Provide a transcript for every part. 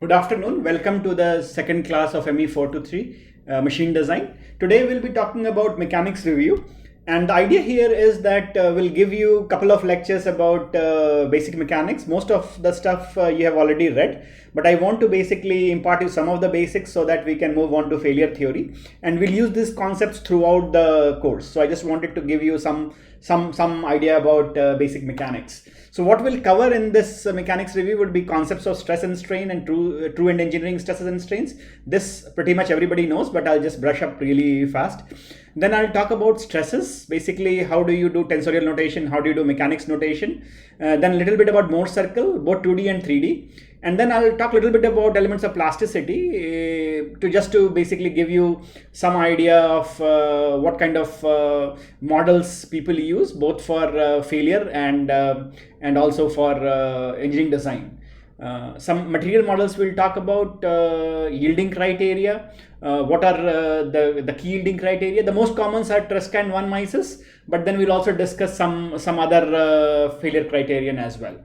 Good afternoon. Welcome to the second class of ME 423 Machine Design. Today we'll be talking about mechanics review. And the idea here is that we'll give you a couple of lectures about basic mechanics. Most of the stuff you have already read, but I want to basically impart you some of the basics so that we can move on to failure theory. And we'll use these concepts throughout the course. So I just wanted to give you some idea about basic mechanics. So what we'll cover in this mechanics review would be concepts of stress and strain and true and engineering stresses and strains. This pretty much everybody knows, but I'll just brush up really fast. Then I'll talk about stresses, basically how do you do tensorial notation, how do you do mechanics notation, then a little bit about Mohr circle, both 2D and 3D. And then I'll talk a little bit about elements of plasticity to basically give you some idea of what kind of models people use, both for failure and also for engineering design. Some material models we'll talk about, yielding criteria, what are the key yielding criteria. The most commons are Tresca and von Mises, but then we'll also discuss some other failure criterion as well.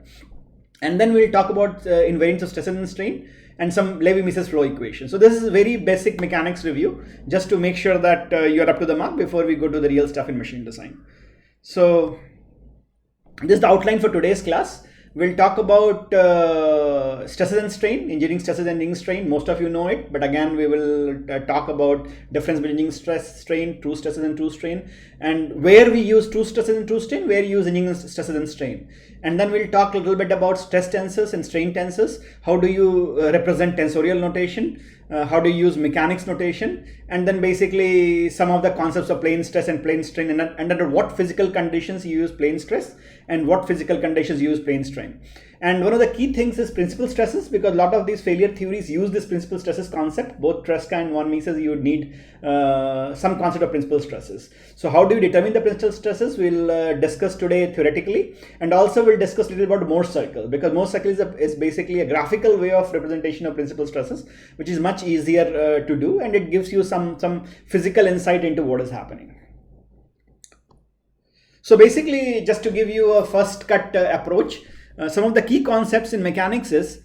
And then we'll talk about invariance of stress and strain and some Levi-Mises flow equation. So this is a very basic mechanics review, just to make sure that you're up to the mark before we go to the real stuff in machine design. So this is the outline for today's class. We'll talk about stresses and strain, engineering stresses and engineering strain. Most of you know it, but again, we will talk about difference between engineering stress, strain, true stresses and true strain, and where we use true stresses and true strain, where we use engineering stresses and strain. And then we'll talk a little bit about stress tensors and strain tensors. How do you represent tensorial notation? How do you use mechanics notation? And then basically some of the concepts of plane stress and plane strain, and under what physical conditions you use plane stress and what physical conditions you use plane strain. And one of the key things is principal stresses, because a lot of these failure theories use this principal stresses concept. Both Tresca and von Mises, you would need some concept of principal stresses. So how do you determine the principal stresses? We'll discuss today theoretically, and also we'll discuss a little about Mohr circle, because Mohr circle is basically a graphical way of representation of principal stresses, which is much easier to do, and it gives you some physical insight into what is happening. So basically, just to give you a first cut approach, some of the key concepts in mechanics is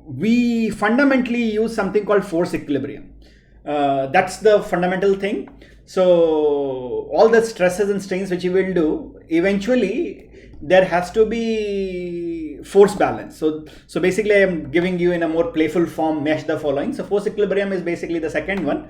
we fundamentally use something called force equilibrium. That's the fundamental thing. So all the stresses and strains which you will do, eventually there has to be force balance. So basically I am giving you in a more playful form mesh the following. So force equilibrium is basically the second one.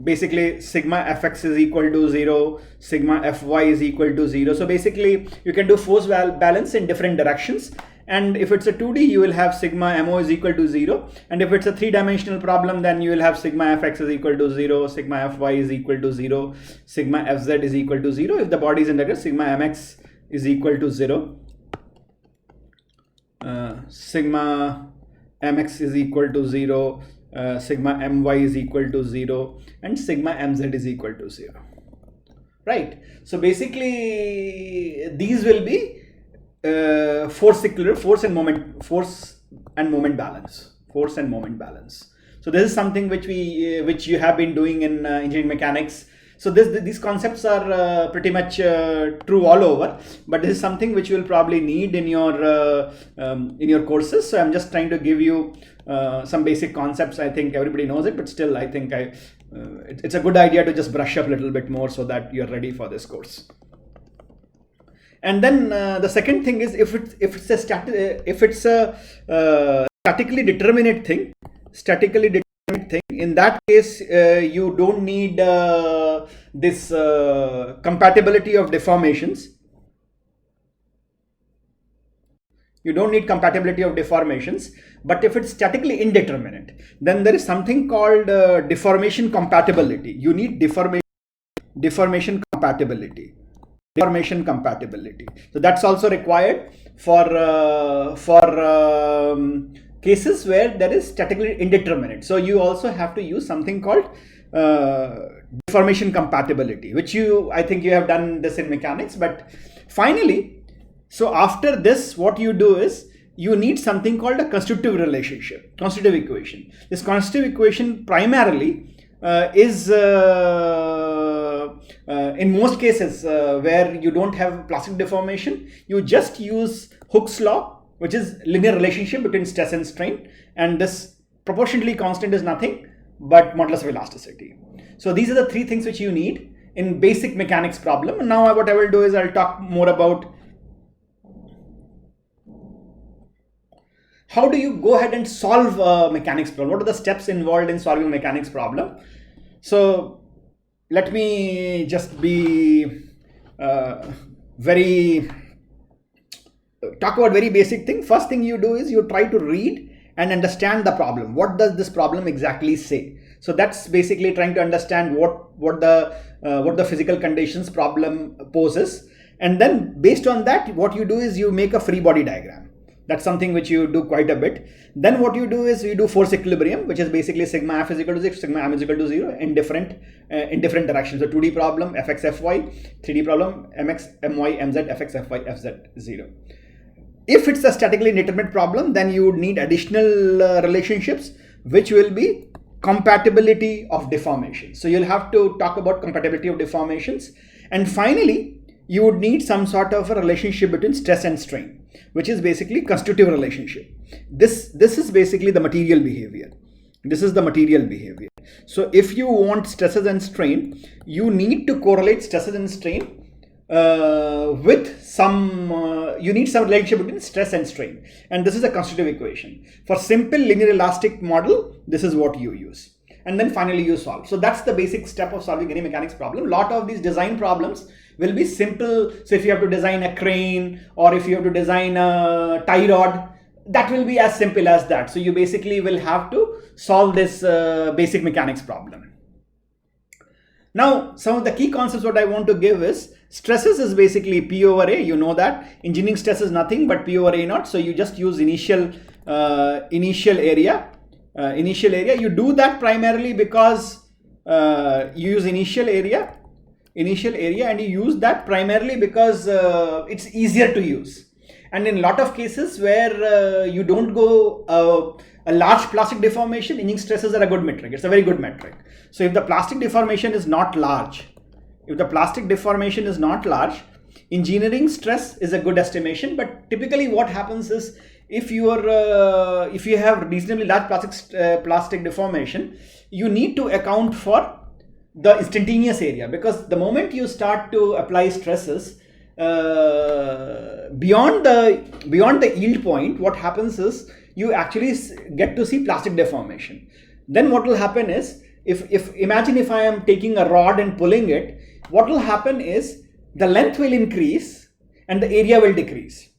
Basically sigma fx is equal to 0, sigma fy is equal to 0. So basically you can do force balance in different directions. And if it's a 2D, you will have sigma mo is equal to 0. And if it's a 3-dimensional problem, then you will have sigma fx is equal to 0, sigma fy is equal to 0, sigma fz is equal to 0. If the body is integer, sigma mx is equal to 0, sigma mx is equal to 0, sigma my is equal to 0, and sigma mz is equal to 0. Right. So basically these will be force and moment balance. So this is something which you have been doing in engineering mechanics. So these concepts are pretty much true all over, but this is something which you will probably need in your courses. So I'm just trying to give you some basic concepts. I think everybody knows it, but still I think it's a good idea to just brush up a little bit more so that you're ready for this course. And then the second thing is if it's a statically determinate thing, in that case you don't need this compatibility of deformations. You don't need compatibility of deformations. But if it's statically indeterminate, then there is something called deformation compatibility. You need deformation compatibility. So that's also required for cases where there is statically indeterminate. So you also have to use something called deformation compatibility, which I think you have done this in mechanics. But finally, so after this, what you do is you need something called a constitutive equation. This constitutive equation primarily is in most cases where you don't have plastic deformation, you just use Hooke's law which is linear relationship between stress and strain, and this proportionally constant is nothing but modulus of elasticity. So these are the three things which you need in basic mechanics problem. And now what I will do is I'll talk more about how do you go ahead and solve a mechanics problem. What are the steps involved in solving a mechanics problem? So let me just be talk about very basic thing. First thing you do is you try to read and understand the problem. What does this problem exactly say? So that's basically trying to understand what the physical conditions problem poses, and then based on that, what you do is you make a free body diagram. That's something which you do quite a bit. Then what you do is you do force equilibrium, which is basically sigma f is equal to 6, sigma m is equal to 0 in different directions. So 2D problem fx fy, 3D problem mx my mz fx fy fz 0. If it's a statically indeterminate problem, then you would need additional relationships, which will be compatibility of deformation. So you'll have to talk about compatibility of deformations. And finally, you would need some sort of a relationship between stress and strain, which is basically constitutive relationship. This is basically the material behavior. This is the material behavior. So if you want stresses and strain, you need to correlate stresses and strain with some, you need some relationship between stress and strain. And this is a constitutive equation. For simple linear elastic model, this is what you use. And then finally you solve. So that's the basic step of solving any mechanics problem. A lot of these design problems will be simple. So if you have to design a crane or if you have to design a tie rod, that will be as simple as that. So you basically will have to solve this basic mechanics problem. Now, some of the key concepts what I want to give is stresses is basically P over A. You know that engineering stress is nothing but P over A naught. So you just use initial area. You do that primarily because you use initial area, and you use that primarily because it's easier to use. And in a lot of cases where you don't go a large plastic deformation, engineering stresses are a good metric. It's a very good metric. So if the plastic deformation is not large, engineering stress is a good estimation. But typically what happens is if you have reasonably large plastic deformation, you need to account for the instantaneous area, because the moment you start to apply stresses beyond the yield point, what happens is you actually get to see plastic deformation. Then what will happen is, imagine if I am taking a rod and pulling it, what will happen is the length will increase and the area will decrease.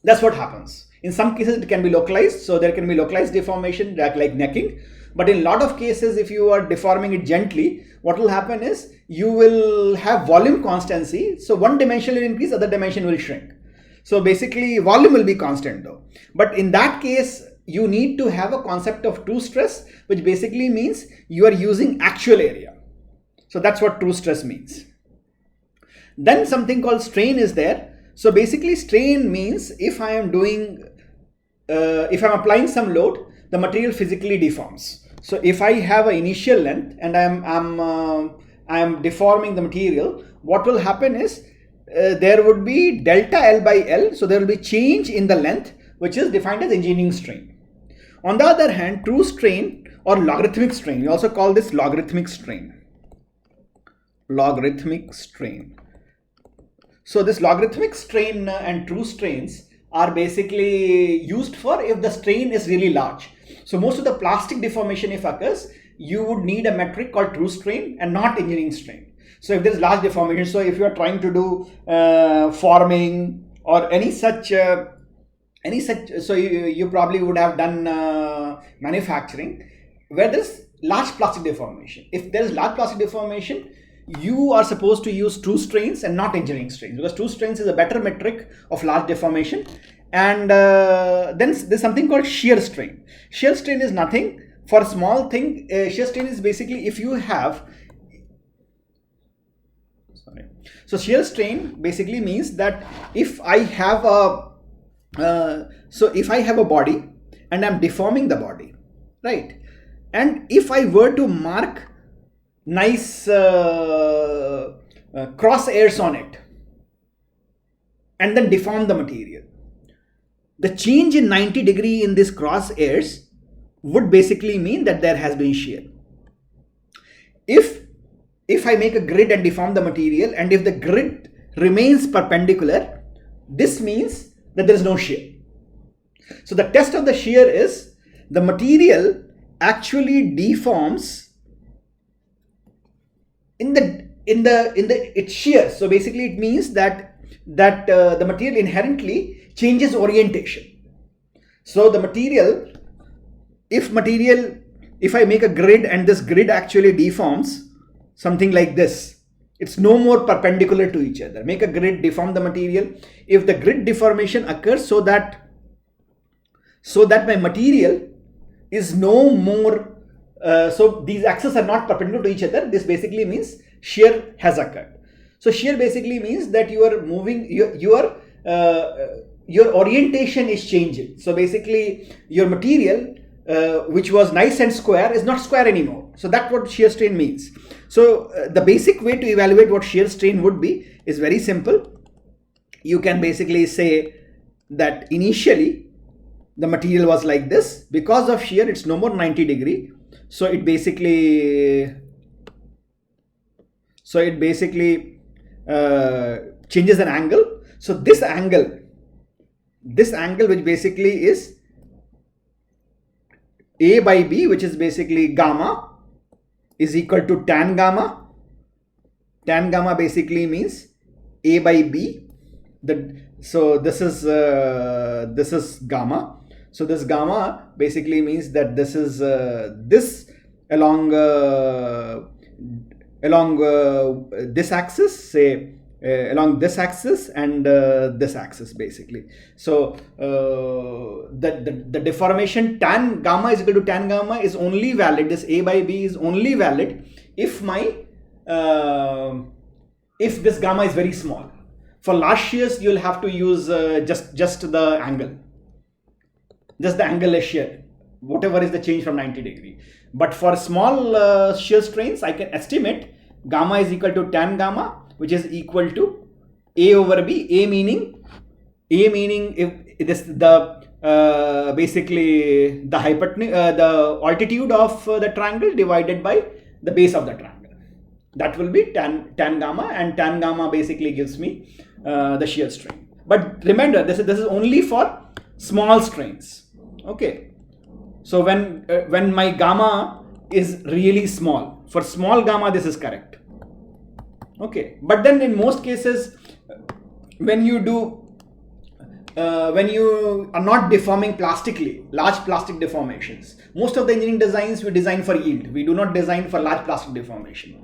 That's what happens. In some cases it can be localized, so there can be localized deformation like necking. But in a lot of cases, if you are deforming it gently, what will happen is you will have volume constancy. So one dimension will increase, other dimension will shrink. So basically volume will be constant though. But in that case, you need to have a concept of true stress, which basically means you are using actual area. So that's what true stress means. Then something called strain is there. So basically strain means if I am applying some load, the material physically deforms. So if I have an initial length and I am deforming the material, what will happen is there would be delta L by L. So there will be change in the length, which is defined as engineering strain. On the other hand, true strain or logarithmic strain, we also call this logarithmic strain. Logarithmic strain. So this logarithmic strain and true strains are basically used for if the strain is really large. So most of the plastic deformation, if occurs, you would need a metric called true strain and not engineering strain. So if there is large deformation, so if you are trying to do forming or any such, so you probably would have done manufacturing where there is large plastic deformation. If there is large plastic deformation, you are supposed to use true strains and not engineering strains, because true strains is a better metric of large deformation. And then there's something called shear strain. Shear strain is nothing for a small thing. Shear strain is basically if you have, so shear strain basically means that if I have a body and I'm deforming the body, right? And if I were to mark nice cross hairs on it and then deform the material, the change in 90 degree in this cross hairs would basically mean that there has been shear. If I make a grid and deform the material, and if the grid remains perpendicular, this means that there is no shear. So the test of the shear is the material actually deforms it shears. So basically it means that the material inherently changes orientation. So the material, if I make a grid and this grid actually deforms something like this, it's no more perpendicular to each other. Make a grid, deform the material. If the grid deformation occurs so that my material is no more, so these axes are not perpendicular to each other, this basically means shear has occurred. So shear basically means that you are moving, your orientation is changing. So basically your material, which was nice and square, is not square anymore. So that's what shear strain means. So the basic way to evaluate what shear strain would be is very simple. You can basically say that initially the material was like this. Because of shear, it's no more 90 degree. So it basically changes an angle. So this angle which basically is A by B, which is basically gamma, is equal to tan gamma. Tan gamma basically means A by B. So this is gamma. So this gamma basically means that this is this along this axis, say along this axis and this axis basically. So the deformation tan gamma is equal to tan gamma is only valid, this A by B is only valid if if this gamma is very small. For large shears, you'll have to use just the angle. Just the angle is shear, whatever is the change from 90 degree. But for small shear strains, I can estimate gamma is equal to tan gamma, which is equal to A over B. A meaning if this basically the hypotenuse, the altitude of the triangle divided by the base of the triangle. That will be tan gamma, and tan gamma basically gives me the shear strain. But remember, this is only for small strains. Okay, so when my gamma is really small, for small gamma this is correct. Okay, but then in most cases, when you are not deforming plastically, large plastic deformations, most of the engineering designs we design for yield. We do not design for large plastic deformation.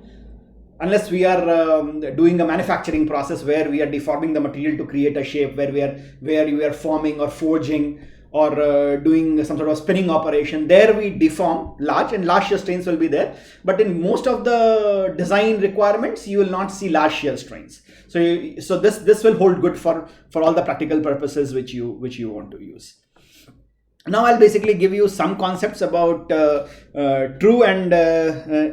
Unless we are doing a manufacturing process where we are deforming the material to create a shape, where you are forming or forging or doing some sort of spinning operation, there we deform large, and large shear strains will be there. But in most of the design requirements, you will not see large shear strains. So this will hold good for all the practical purposes which you want to use. Now I'll basically give you some concepts about true and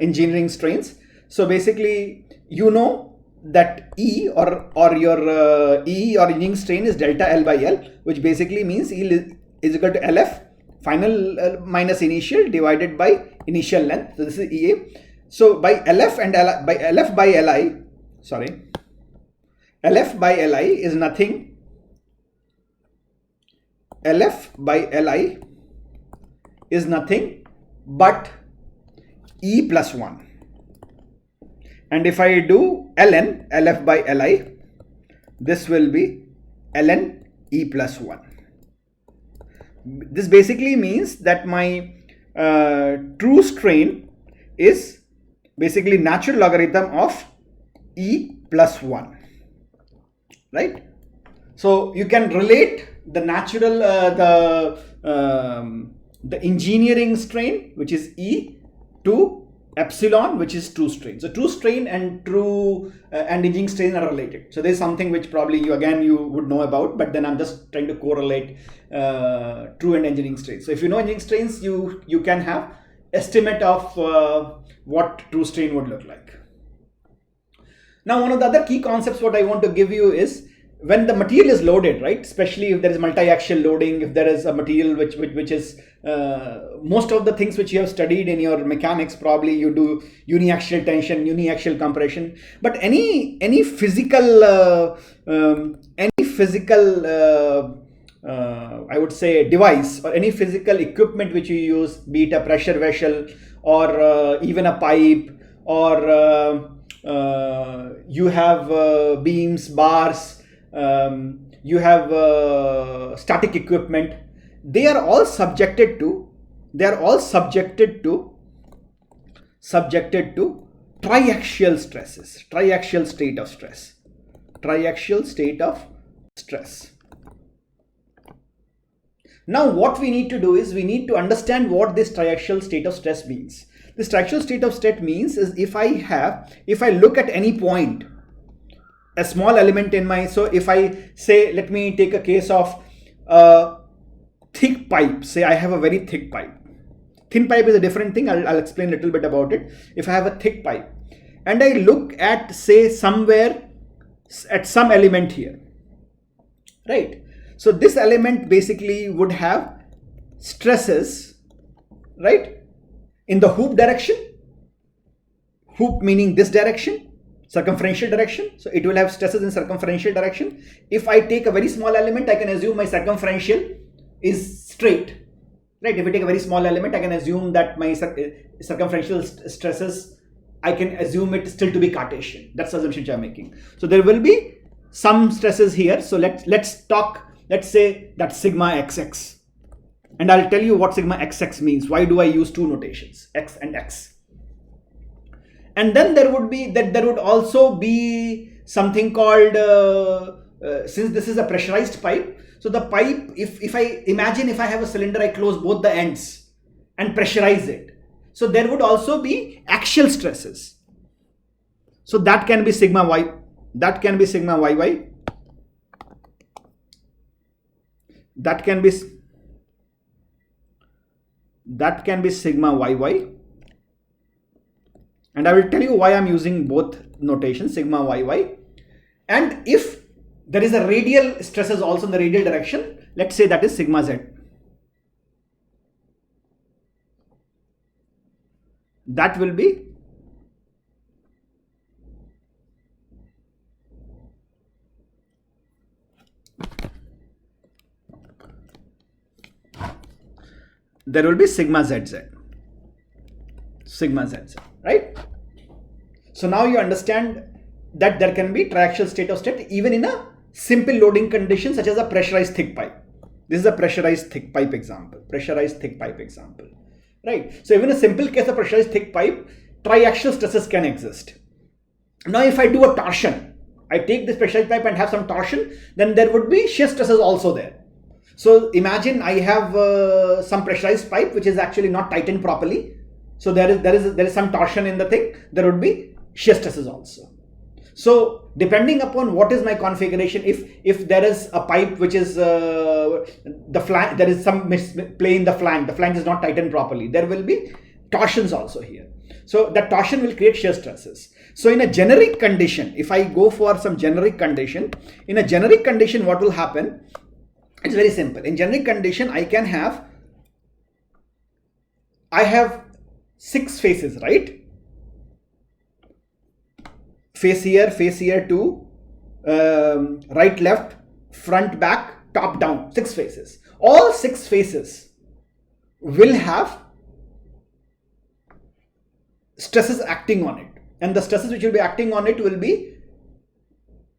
engineering strains. So basically, you know that E or your E or engineering strain is delta L by L, which basically means E is equal to LF final minus initial divided by initial length. So this is EA. So by LF by LI is nothing. LF by LI is nothing but E plus 1. And if I do ln LF by Li, this will be ln E plus 1. This basically means that my true strain is basically natural logarithm of E plus 1, right? So you can relate the natural, the engineering strain, which is E, to epsilon, which is true strain. So true strain and true and engineering strain are related. So there's something which probably you would know about, but then I'm just trying to correlate true and engineering strains. So if you know engineering strains, you can have estimate of what true strain would look like. Now, one of the other key concepts what I want to give you is when the material is loaded, right? Especially if there is multi-axial loading, if there is a material which is most of the things which you have studied in your mechanics, probably you do uniaxial tension, uniaxial compression. But any physical I would say device or any physical equipment which you use, be it a pressure vessel or even a pipe, or you have beams, bars, you have static equipment. They are all subjected to triaxial stresses, triaxial state of stress, triaxial state of stress. Now what we need to do is we need to understand what this triaxial state of stress means. This triaxial state of stress means is if I look at any point, a small element in my, so if I say, let me take a case of a thick pipe. Say I have a very thick pipe. Thin pipe is a different thing. I'll explain a little bit about it. If I have a thick pipe and I look at, say, somewhere at some element here, right? So this element basically would have stresses, right, in the hoop direction. Hoop meaning this direction, circumferential direction. So it will have stresses in circumferential direction. If I take a very small element, I can assume my circumferential is straight, right? If I take a very small element, I can assume that my circumferential stresses, I can assume it still to be Cartesian. That's the assumption I'm making. So there will be some stresses here. So let's say that sigma xx. And I'll tell you what sigma xx means. Why do I use two notations, x and x? And then there would also be something called, since this is a pressurized pipe, so the pipe, if I imagine if I have a cylinder, I close both the ends and pressurize it. So there would also be axial stresses. So that can be sigma y, that can be sigma yy, that can be sigma yy. And I will tell you why I'm using both notations, sigma yy. And if there is a radial stresses also in the radial direction, let's say that is sigma z. That will be sigma zz, sigma zz, right? So now you understand that there can be triaxial state of stress even in a simple loading condition such as a pressurized thick pipe. This is a pressurized thick pipe example, right? So even a simple case of pressurized thick pipe, triaxial stresses can exist. Now if I do a torsion, I take this pressurized pipe and have some torsion, then there would be shear stresses also there. So imagine I have some pressurized pipe which is actually not tightened properly. So there is some torsion in the thing. There would be shear stresses also. So depending upon what is my configuration, if there is a pipe which is the flange, there is some misplay in the flange is not tightened properly, there will be torsions also here. So that torsion will create shear stresses. So in a generic condition, if I go for some generic condition, in a generic condition what will happen? It's very simple. In generic condition, I have 6 faces, right? Face here, 2, right, left, front, back, top, down, 6 faces. All 6 faces will have stresses acting on it. And the stresses which will be acting on it will be,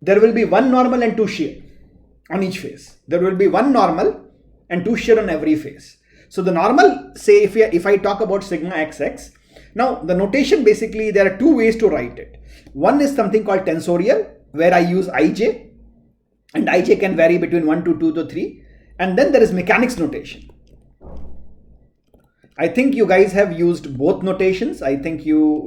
there will be 1 normal and 2 shear on each face. There will be 1 normal and 2 shear on every face. So the normal, say if I talk about sigma xx, now the notation basically there are 2 ways to write it. One is something called tensorial, where I use ij, and ij can vary between 1 to 2 to 3. And then there is mechanics notation. I think you guys have used both notations. I think you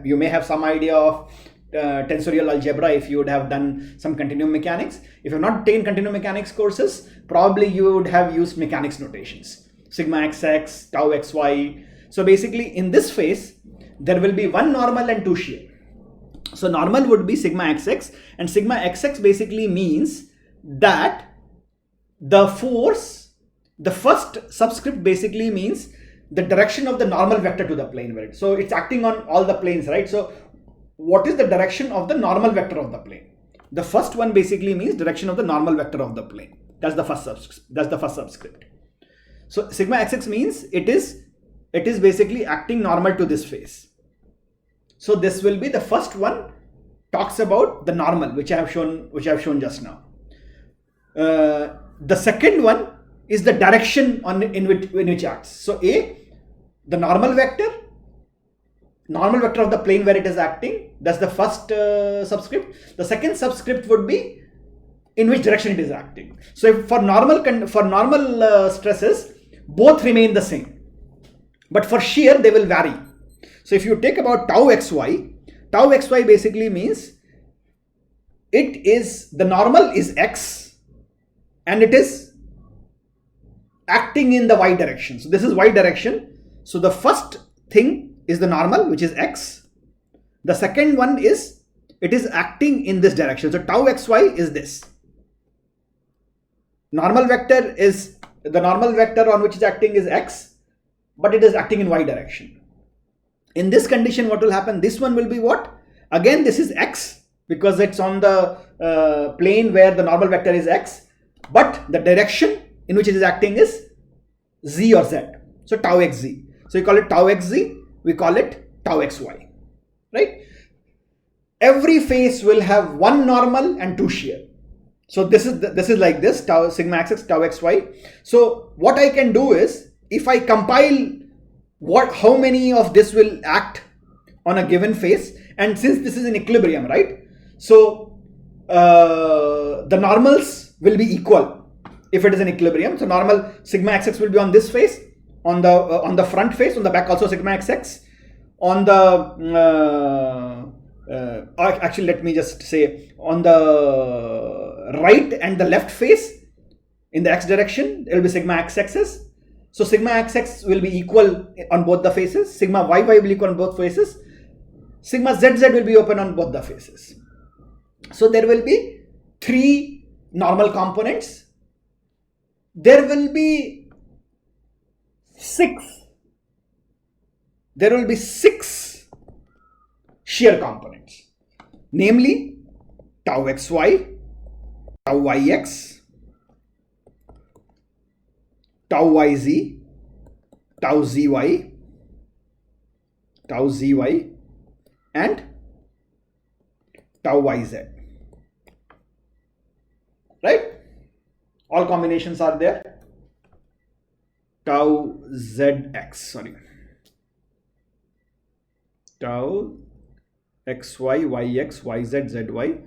may have some idea of tensorial algebra if you would have done some continuum mechanics. If you have not taken continuum mechanics courses, probably you would have used mechanics notations. Sigma xx, tau xy. So basically in this phase, there will be 1 normal and 2 shear. So normal would be sigma xx, and sigma xx basically means that the force, the first subscript basically means the direction of the normal vector to the plane where so it's acting on all the planes, right? So what is the direction of the normal vector of the plane? The first one basically means direction of the normal vector of the plane. That's the first subscript. So sigma xx means it is basically acting normal to this face. So this will be the first one, talks about the normal, which I have shown just now. The second one is the direction in which acts. So A, the normal vector of the plane where it is acting. That's the first subscript. The second subscript would be in which direction it is acting. So if for normal stresses, both remain the same, but for shear they will vary. So if you take about tau xy basically means it is the normal is x and it is acting in the y direction. So this is y direction. So the first thing is the normal, which is x. The second one is it is acting in this direction. So tau xy is this. Normal vector is the normal vector on which it's acting is x, but it is acting in y direction. In this condition, what will happen? This one will be what? Again, this is x because it's on the plane where the normal vector is x, but the direction in which it is acting is z or z. So tau xz. So you call it tau xz, we call it tau xy, right? Every face will have one normal and two shear. So this is like this, tau sigma xx, tau xy. So what I can do is, if I compile how many of this will act on a given face, and since this is in equilibrium, right? So the normals will be equal if it is in equilibrium. So normal sigma xx will be on this face, on the front face, on the back also sigma xx, on the actually let me just say on the right and the left face in the x direction it will be sigma xx's. So sigma xx will be equal on both the faces, sigma yy will be equal on both faces, sigma zz will be open on both the faces. So there will be three normal components. There will be six shear components, namely tau xy, tau yx, tau yz, tau zy, and tau yz. Right? All combinations are there. Tau zx, sorry. Tau xy, yx, yz, zy.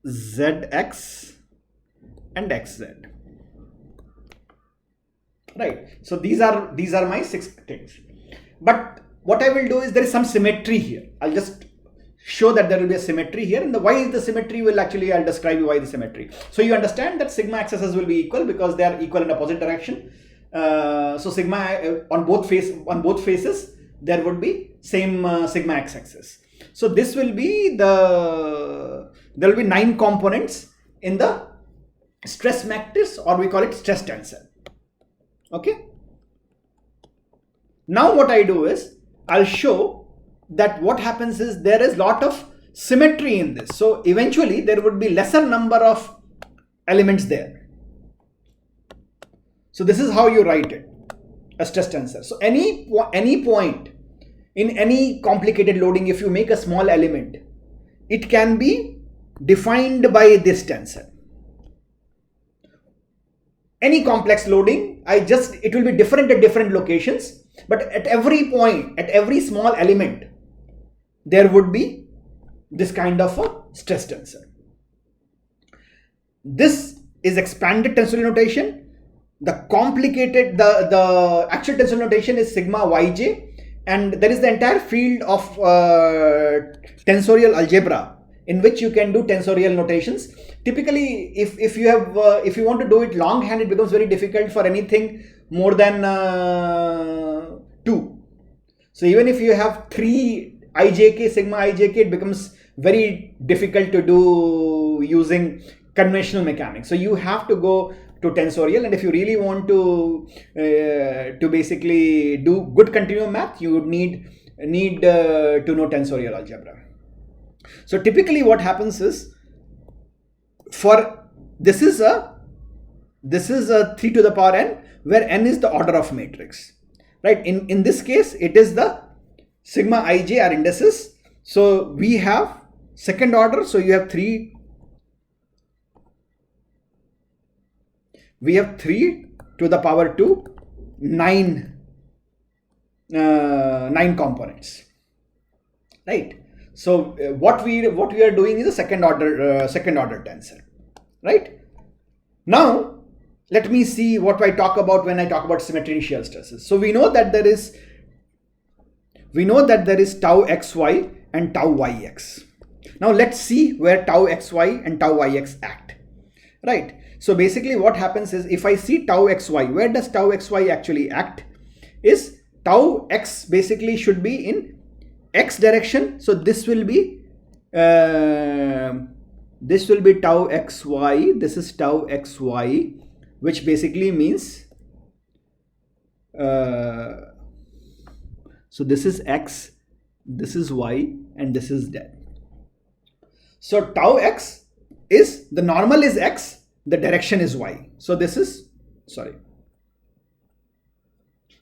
Zx and xz. Right. So these are my 6 things. But what I will do is there is some symmetry here. I'll just show that there will be a symmetry here, and why is the symmetry will actually I'll describe you why the symmetry. So you understand that sigma x's will be equal because they are equal in opposite direction. So sigma on both faces there would be same sigma x-axis. So this will be there will be 9 components in the stress matrix, or we call it stress tensor. Okay. Now what I do is I'll show that what happens is there is lot of symmetry in this. So eventually there would be lesser number of elements there. So this is how you write it, a stress tensor. So any point in any complicated loading, if you make a small element, it can be defined by this tensor. Any complex loading, it will be different at different locations, but at every point, at every small element, there would be this kind of a stress tensor. This is expanded tensorial notation. The actual tensorial notation is sigma yj, and there is the entire field of tensorial algebra in which you can do tensorial notations. Typically, if you want to do it longhand, it becomes very difficult for anything more than 2. So even if you have 3 ijk, sigma ijk, it becomes very difficult to do using conventional mechanics. So you have to go to tensorial, and if you really want to basically do good continuum math, you would need to know tensorial algebra. So typically what happens is, for this is a 3 to the power n, where n is the order of matrix, right? In this case, it is the sigma ij are indices. So we have second order, so you have 3. We have 3 to the power 2, 9 components, right? So what we are doing is a second order tensor, right? Now let me see what I talk about when I talk about symmetry and shear stresses. So we know that there is tau xy and tau yx. Now let's see where tau xy and tau yx act, right? So basically what happens is, if I see tau xy, where does tau xy actually act? Is tau x basically should be in x direction. So this will be tau xy, this is tau xy, which basically means so this is x, this is y, and this is z. So tau x is, the normal is x, the direction is y. So this is, sorry,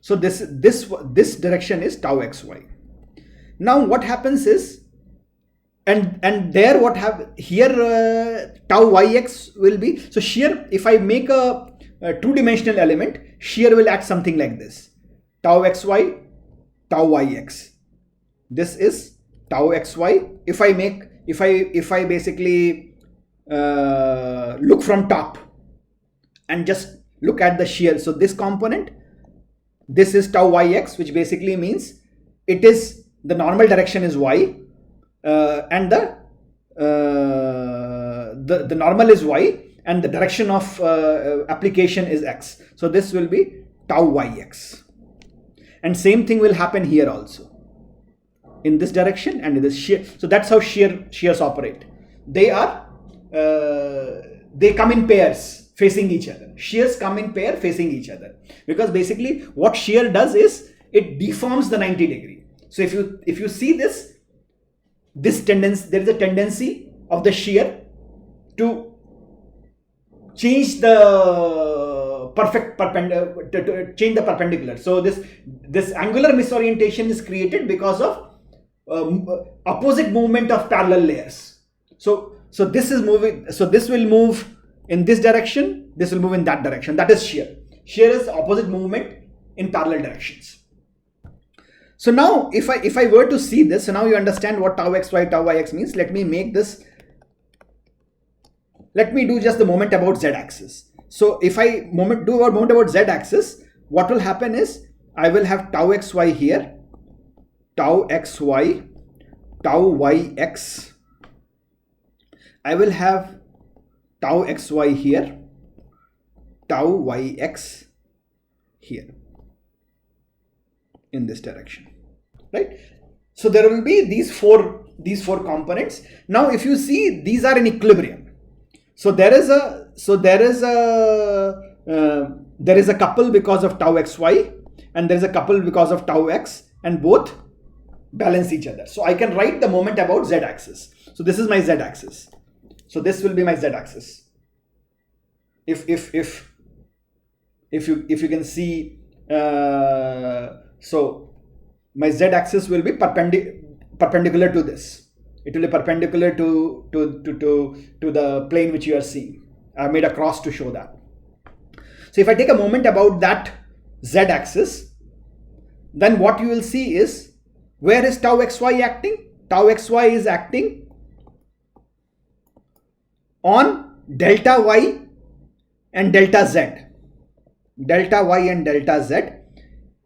so this direction is tau xy. Now what happens is, and there what have here tau yx will be, so shear, if I make a two-dimensional element, shear will act something like this: tau xy, tau yx. This is tau xy. If I basically look from top and just look at the shear, so this component, this is tau yx, which basically means it is, the normal direction is y, and the normal is y, and the direction of application is x. So this will be tau yx, and same thing will happen here also, in this direction and in this shear. So that's how shears operate. They are they come in pairs facing each other. Shears come in pair facing each other, because basically what shear does is it deforms the 90 degree. So if you see this tendency, there is a tendency of the shear to change the change the perpendicular. So this angular misorientation is created because of opposite movement of parallel layers. So this is moving, so this will move in this direction, this will move in that direction. That is shear. Shear is opposite movement in parallel directions. So now if I were to see this, so now you understand what tau xy, tau yx means. Let me make this, let me do just the moment about z axis. So if I do a moment about z axis, what will happen is, I will have tau xy here, tau xy, tau yx. I will have tau xy here, tau yx here, in this direction, right? So there will be these four components. Now if you see, these are in equilibrium. So there is a couple because of tau xy, and there is a couple because of tau x, and both balance each other. So I can write the moment about z axis. So this is my z axis. So this will be my z axis. If you can see, so my z axis will be perpendicular to this. It will be perpendicular to the plane which you are seeing. I made a cross to show that. So if I take a moment about that z axis, then what you will see is, where is tau xy acting? Tau xy is acting on delta y and delta z. Delta y and delta z.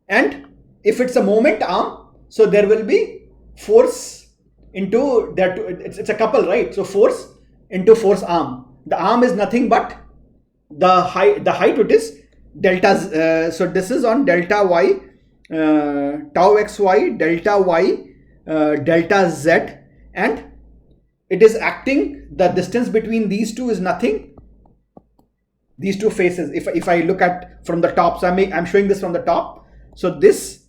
And if it's a moment arm, so there will be force into that. It's a couple, right? So force into force arm. The arm is nothing but the height it is delta. So this is on delta y, tau xy, delta y delta Z, and it is acting, the distance between these two is nothing. These two faces, if I look at from the top, so I'm showing this from the top. So this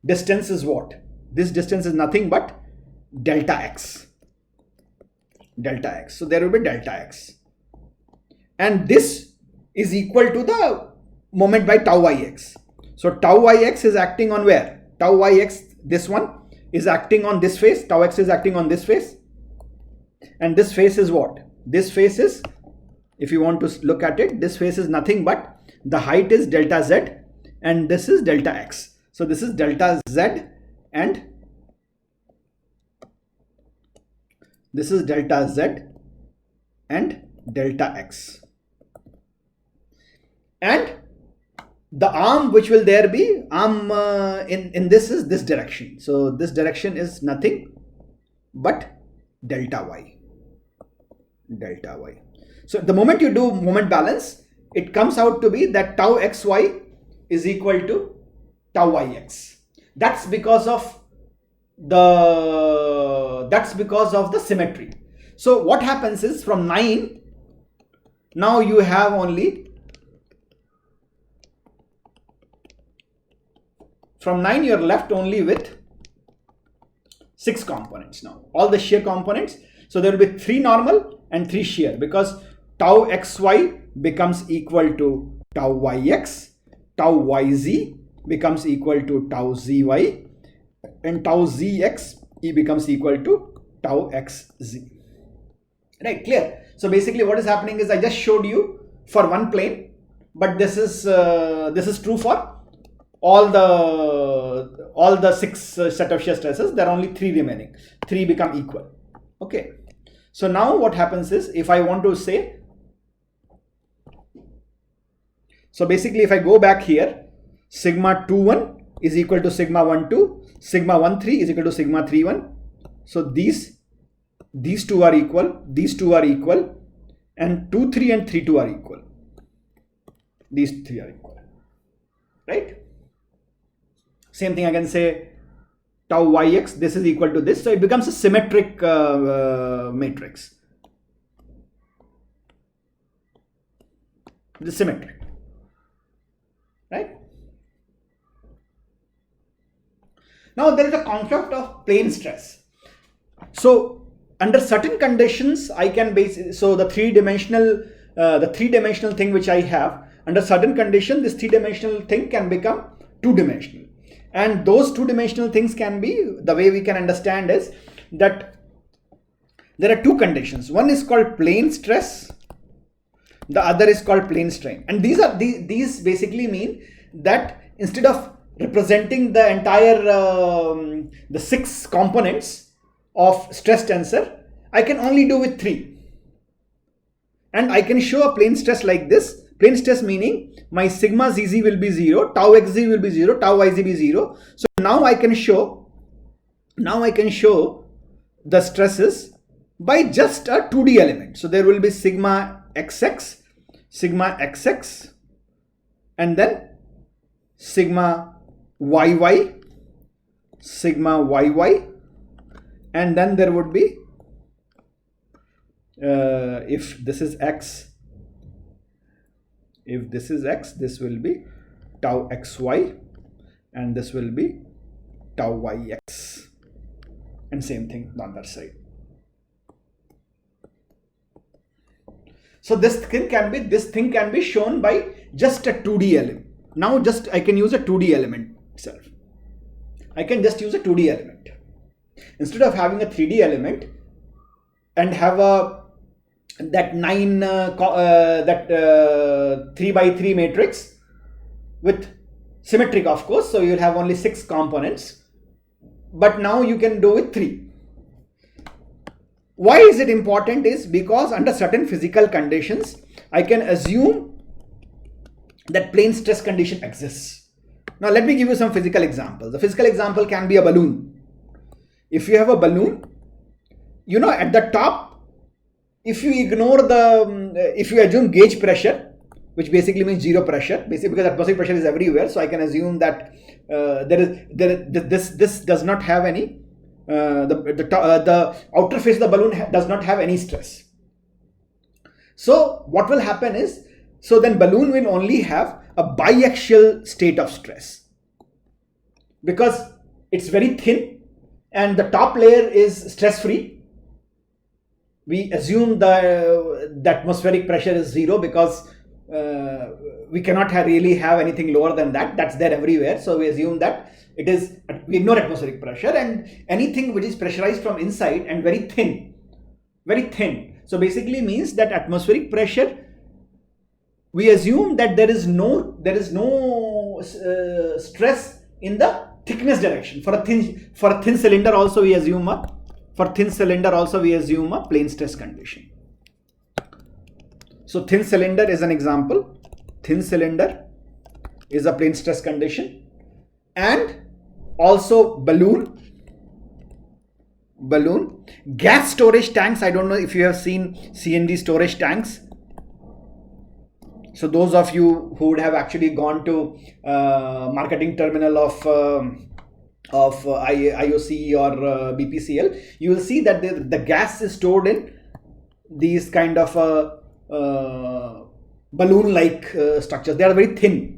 distance is what? This distance is nothing but delta x. Delta x. So there will be delta x. And this is equal to the moment by tau ix. So tau ix is acting on where? Tau ix, this one, is acting on this face. Tau x is acting on this face. And this face is what? This face is, if you want to look at it, this face is nothing but the height is delta z and this is delta x. So this is delta z and this is delta z and delta x. And the arm which will there be, arm in this is this direction. So this direction is nothing but delta y. Delta y. So the moment you do moment balance, it comes out to be that tau xy is equal to tau yx. That's because of the symmetry. So what happens is from 9, now you have only, from 9 you're left only with 6 components now, all the shear components. So there will be 3 normal and 3 shear, because tau xy becomes equal to tau yx, tau yz becomes equal to tau zy, and tau zx becomes equal to tau xz. Right, clear? So basically what is happening is I just showed you for one plane, but this is true for all the 6 set of shear stresses. There are only 3 remaining. 3 become equal. Okay. So now what happens is, if I want to say, so basically if I go back here, sigma 2-1 is equal to sigma 1-2, sigma 1-3 is equal to sigma 3-1. So these two are equal, these two are equal, and 2-3 and 3-2 are equal. These 3 are equal, right? Same thing I can say tau yx, this is equal to this, so it becomes a symmetric matrix. The symmetric, right? Now there is a concept of plane stress. So under certain conditions, I can base, so the three-dimensional thing which I have, under certain condition, this three-dimensional thing can become two-dimensional. And those two-dimensional things can be, the way we can understand is that there are 2 conditions. One is called plane stress, the other is called plane strain. And these basically mean that instead of representing the entire the 6 components of stress tensor, I can only do with 3. And I can show a plane stress like this. Plane stress meaning my sigma zz will be 0, tau xz will be 0, tau yz be 0. So now I can show the stresses by just a 2D element. So there will be sigma xx, and then sigma yy, and then there would be, if this is x, this will be tau xy, and this will be tau yx, and same thing on that side. So this thing can be shown by just a 2D element. Now I can use a 2D element itself. I can just use a 2D element instead of having a 3D element and have that 3x3 matrix with symmetric, of course. So you'll have only 6 components, but now you can do with 3. Why is it important is because under certain physical conditions, I can assume that plane stress condition exists. Now let me give you some physical examples. The physical example can be a balloon. If you have a balloon, you know, at the top, if you ignore if you assume gauge pressure, which basically means 0 pressure, basically because atmospheric pressure is everywhere, so I can assume that this does not have any the outer face of the balloon does not have any stress. So what will happen is, so then balloon will only have a biaxial state of stress because it's very thin and the top layer is stress free. We assume the atmospheric pressure is 0 because we cannot really have anything lower than that. That's there everywhere. So we assume that it is, we ignore atmospheric pressure, and anything which is pressurized from inside and very thin. So basically means that atmospheric pressure, we assume that there is no stress in the thickness direction. For a thin cylinder also we assume a plane stress condition. So thin cylinder is an example. Thin cylinder is a plane stress condition, and also balloon, gas storage tanks. I don't know if you have seen CNG storage tanks. So those of you who would have actually gone to marketing terminal of IOC or BPCL, you will see that the gas is stored in these kind of balloon-like structures. They are very thin.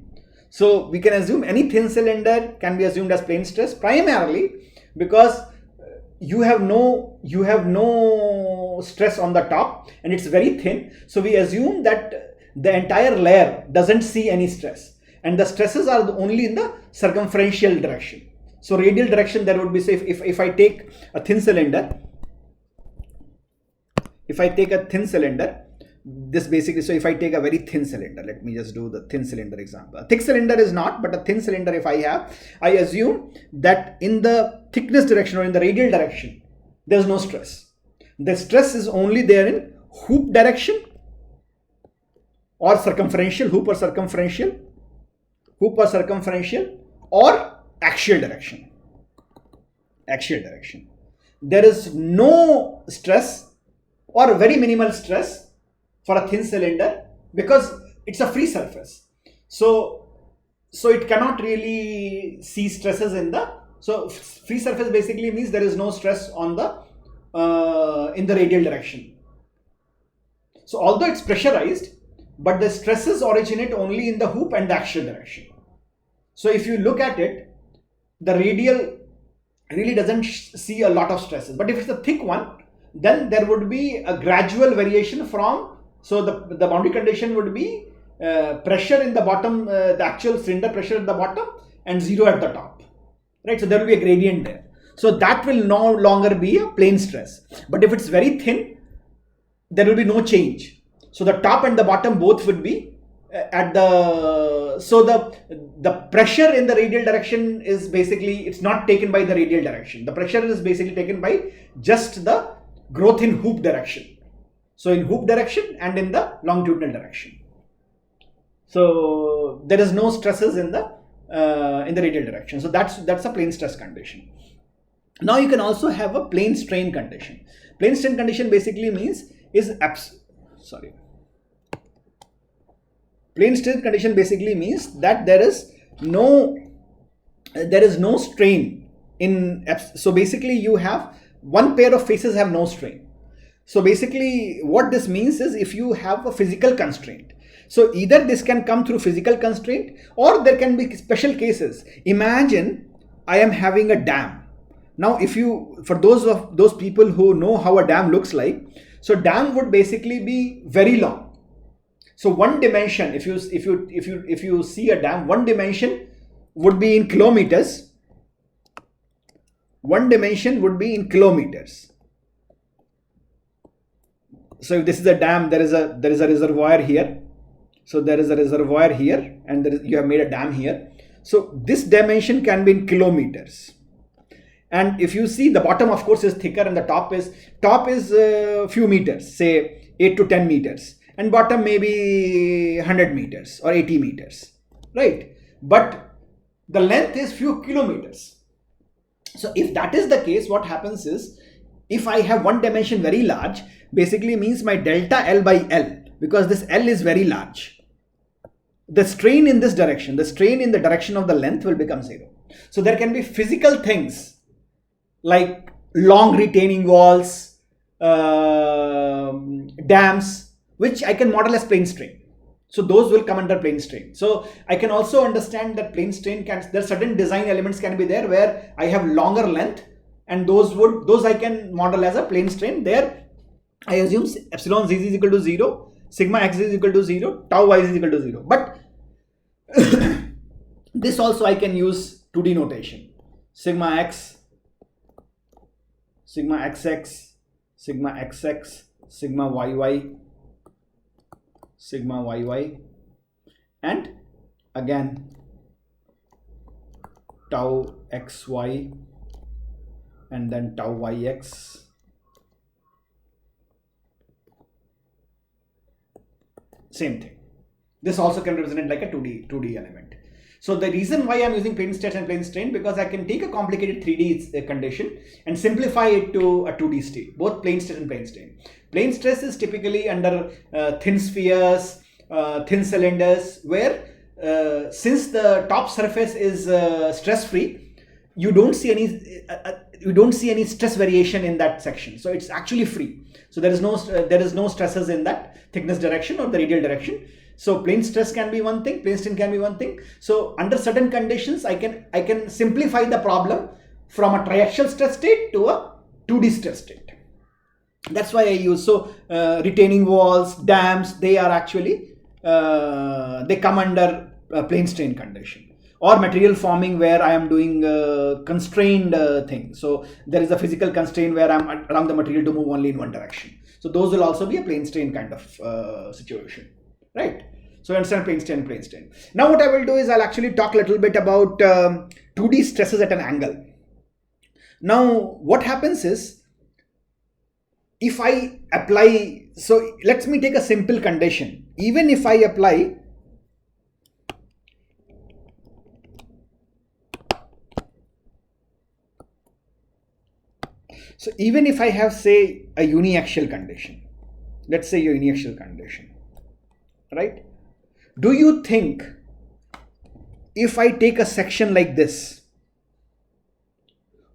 So we can assume any thin cylinder can be assumed as plane stress, primarily because you have no stress on the top and it's very thin. So we assume that the entire layer doesn't see any stress, and the stresses are only in the circumferential direction. So radial direction, there would be, say, if I take a thin cylinder, this basically, so if I take a very thin cylinder, let me just do the thin cylinder example. A thick cylinder is not, but a thin cylinder if I have, I assume that in the thickness direction or in the radial direction, there's no stress. The stress is only there in hoop direction or circumferential, hoop or circumferential, or axial direction. There is no stress or very minimal stress for a thin cylinder because it's a free surface. So it cannot really see stresses in the, so free surface basically means there is no stress on the in the radial direction. So although it's pressurized, but the stresses originate only in the hoop and the axial direction. So if you look at it, the radial really doesn't see a lot of stresses. But if it's a thick one, then there would be a gradual variation from, so the boundary condition would be pressure in the bottom, the actual cylinder pressure at the bottom and 0 at the top, right? So there will be a gradient there. So that will no longer be a plane stress. But if it's very thin, there will be no change. So the top and the bottom both would be at the, so the pressure in the radial direction is basically, it's not taken by the radial direction. The pressure is basically taken by just the growth in hoop direction. So in hoop direction and in the longitudinal direction. So there is no stresses in the radial direction. So that's a plane stress condition. Now you can also have a plane strain condition. Plane strain condition basically means plane strain condition basically means that there is no strain in, so basically you have one pair of faces have no strain. So basically what this means is if you have a physical constraint, so either this can come through physical constraint or there can be special cases. Imagine I am having a dam. Now if you, for those people who know how a dam looks like, so dam would basically be very long. So one dimension, if you see a dam, one dimension would be in kilometers. One dimension would be in kilometers. So if this is a dam, there is a reservoir here. So there is a reservoir here, and you have made a dam here. So this dimension can be in kilometers. And if you see, the bottom of course is thicker and the top is a few meters, say 8 to 10 meters. And bottom maybe 100 meters or 80 meters, right? But the length is few kilometers. So if that is the case, what happens is, if I have one dimension very large, basically means my delta L by L, because this L is very large, the strain in this direction, the strain in the direction of the length will become 0. So there can be physical things like long retaining walls, dams, which I can model as plane strain. So those will come under plane strain. So I can also understand that plane strain there are certain design elements can be there where I have longer length, and those I can model as a plane strain. There I assume epsilon z is equal to 0, sigma x is equal to 0, tau y is equal to 0. But this also I can use 2D notation. Sigma x, sigma xx, sigma xx, sigma yy, sigma yy, and again tau xy and then tau yx. Same thing. This also can represent like a 2D element. So the reason why I'm using plane stress and plane strain, because I can take a complicated 3D condition and simplify it to a 2D state, both plane stress and plane strain. Plane stress is typically under thin spheres, thin cylinders, where since the top surface is stress-free, you don't see any stress variation in that section. So it's actually free. So there is no stresses in that thickness direction or the radial direction. So plane stress can be one thing, plane strain can be one thing. So under certain conditions, I can simplify the problem from a triaxial stress state to a 2D stress state. That's why I use retaining walls, dams. They are actually they come under plane strain condition. Or material forming where I am doing constrained thing. So there is a physical constraint where I'm allowing the material to move only in one direction. So those will also be a plane strain kind of situation, right? So understand plane strain, plane strain. Now what I will do is I'll actually talk a little bit about 2D stresses at an angle. Now what happens is, if I apply, so let me take a simple condition. Even if I apply So even if I have, say, a uniaxial condition, let's say a uniaxial condition, right? Do you think if I take a section like this,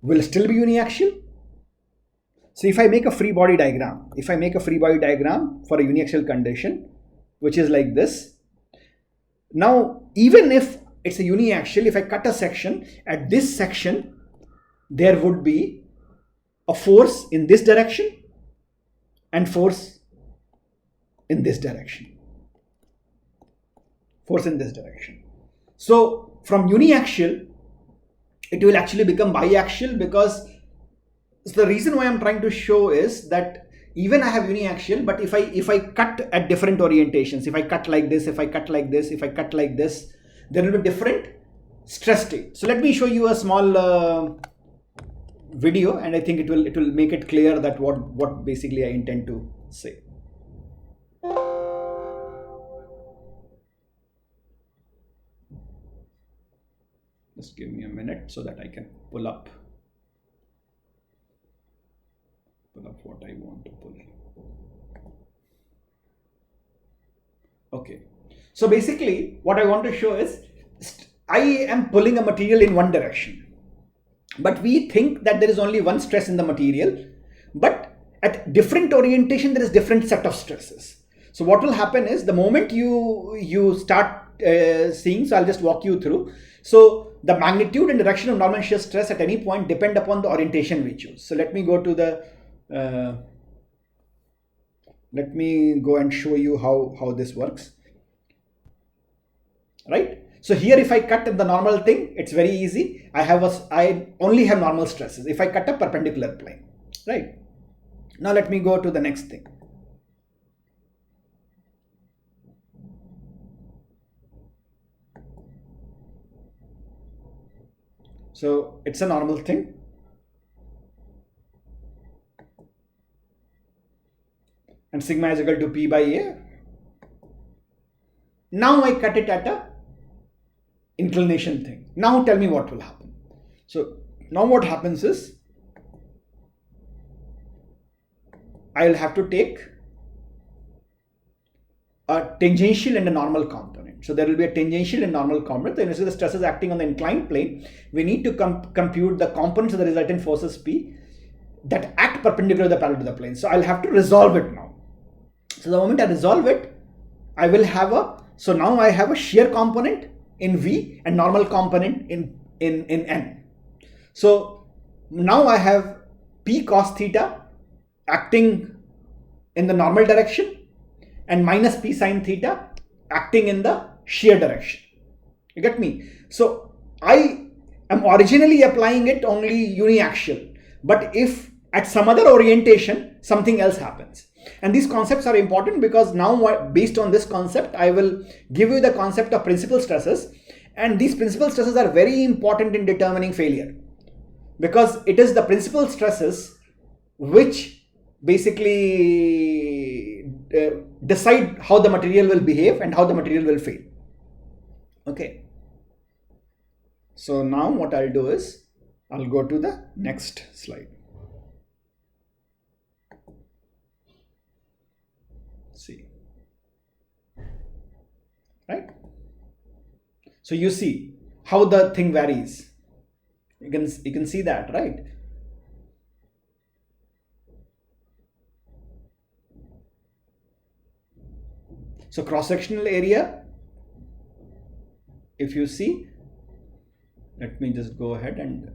will still be uniaxial? So if I make a free body diagram, for a uniaxial condition, which is like this, now even if it's a uniaxial, if I cut a section, at this section, there would be a force in this direction and force in this direction. So from uniaxial, it will actually become biaxial, because the reason why I'm trying to show is that even I have uniaxial, but if I cut at different orientations, if I cut like this, if I cut like this, if I cut like this, there will be different stress state. So let me show you a small video, and I think it will make it clear that what basically I intend to say. Just give me a minute so that I can pull up what I want to pull. Okay, so basically what I want to show is I am pulling a material in one direction. But we think that there is only one stress in the material, but at different orientation there is different set of stresses. So what will happen is, the moment you start seeing, so I'll just walk you through. So the magnitude and direction of normal shear stress at any point depend upon the orientation we choose. So let me go to the let me go and show you how this works, right? So here, if I cut the normal thing, it's very easy. I only have normal stresses if I cut a perpendicular plane, right? Now let me go to the next thing. So it's a normal thing. And sigma is equal to P by A. Now I cut it at a inclination thing. Now tell me what will happen. So now what happens is, I will have to take a tangential and a normal component. So there will be a tangential and normal component. Then the stress is acting on the inclined plane. We need to compute the components of the resultant forces P. that act perpendicular to the parallel to the plane. So I'll have to resolve it now. So the moment I resolve it, I will have so now I have a shear component in V and normal component in N. So now I have P cos theta acting in the normal direction and minus P sin theta acting in the shear direction. You get me? So I am originally applying it only uniaxial, but if at some other orientation something else happens. And these concepts are important because now based on this concept I will give you the concept of principal stresses, and these principal stresses are very important in determining failure because it is the principal stresses which basically decide how the material will behave and how the material will fail. Okay. So now what I'll do is I'll go to the next slide. See, right? So you see how the thing varies. You can see that, right? So cross-sectional area, if you see, let me just go ahead and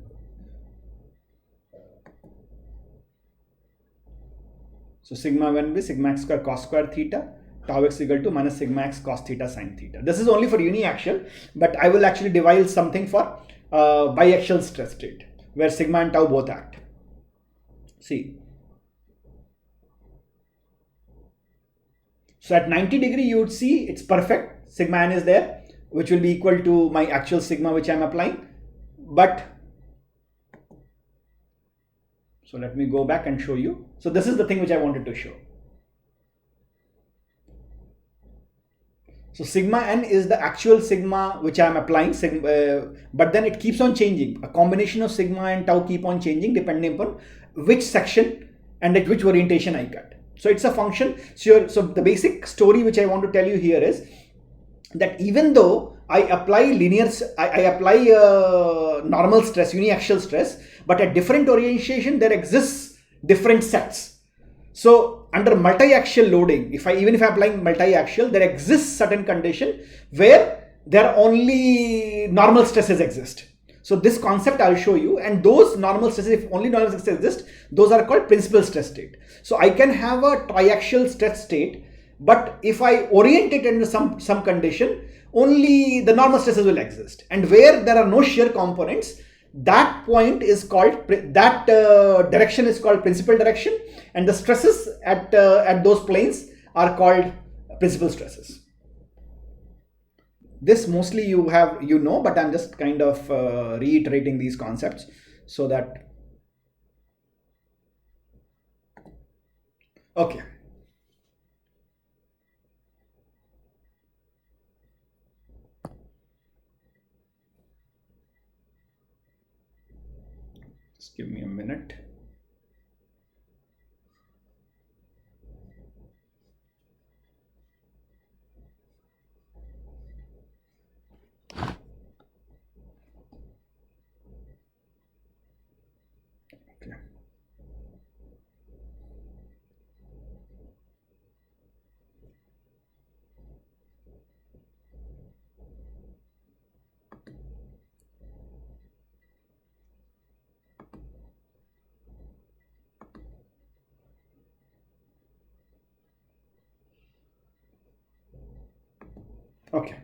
so sigma 1 be sigma x square cos square theta, tau x equal to minus sigma x cos theta sin theta. This is only for uniaxial, but I will actually devise something for biaxial stress state where sigma and tau both act. See. So at 90 degree you would see it's perfect. Sigma n is there, which will be equal to my actual sigma which I am applying. But so let me go back and show you. So this is the thing which I wanted to show. So sigma n is the actual sigma which I am applying, but then it keeps on changing. A combination of sigma and tau keep on changing depending upon which section and at which orientation I cut. So it's a function. So the basic story which I want to tell you here is that even though I apply normal stress, uniaxial stress, but at different orientation there exists different sets. So under multi-axial loading, even if I am applying multi-axial, there exists certain condition where there are only normal stresses exist. So this concept I'll show you, and those normal stresses, if only normal stresses exist, those are called principal stress state. So I can have a triaxial stress state, but if I orient it into some condition, only the normal stresses will exist. And where there are no shear components, that point is called, direction is called principal direction, and the stresses at those planes are called principal stresses. This mostly you know, but I'm just kind of reiterating these concepts so that, okay. Just give me a minute. Okay.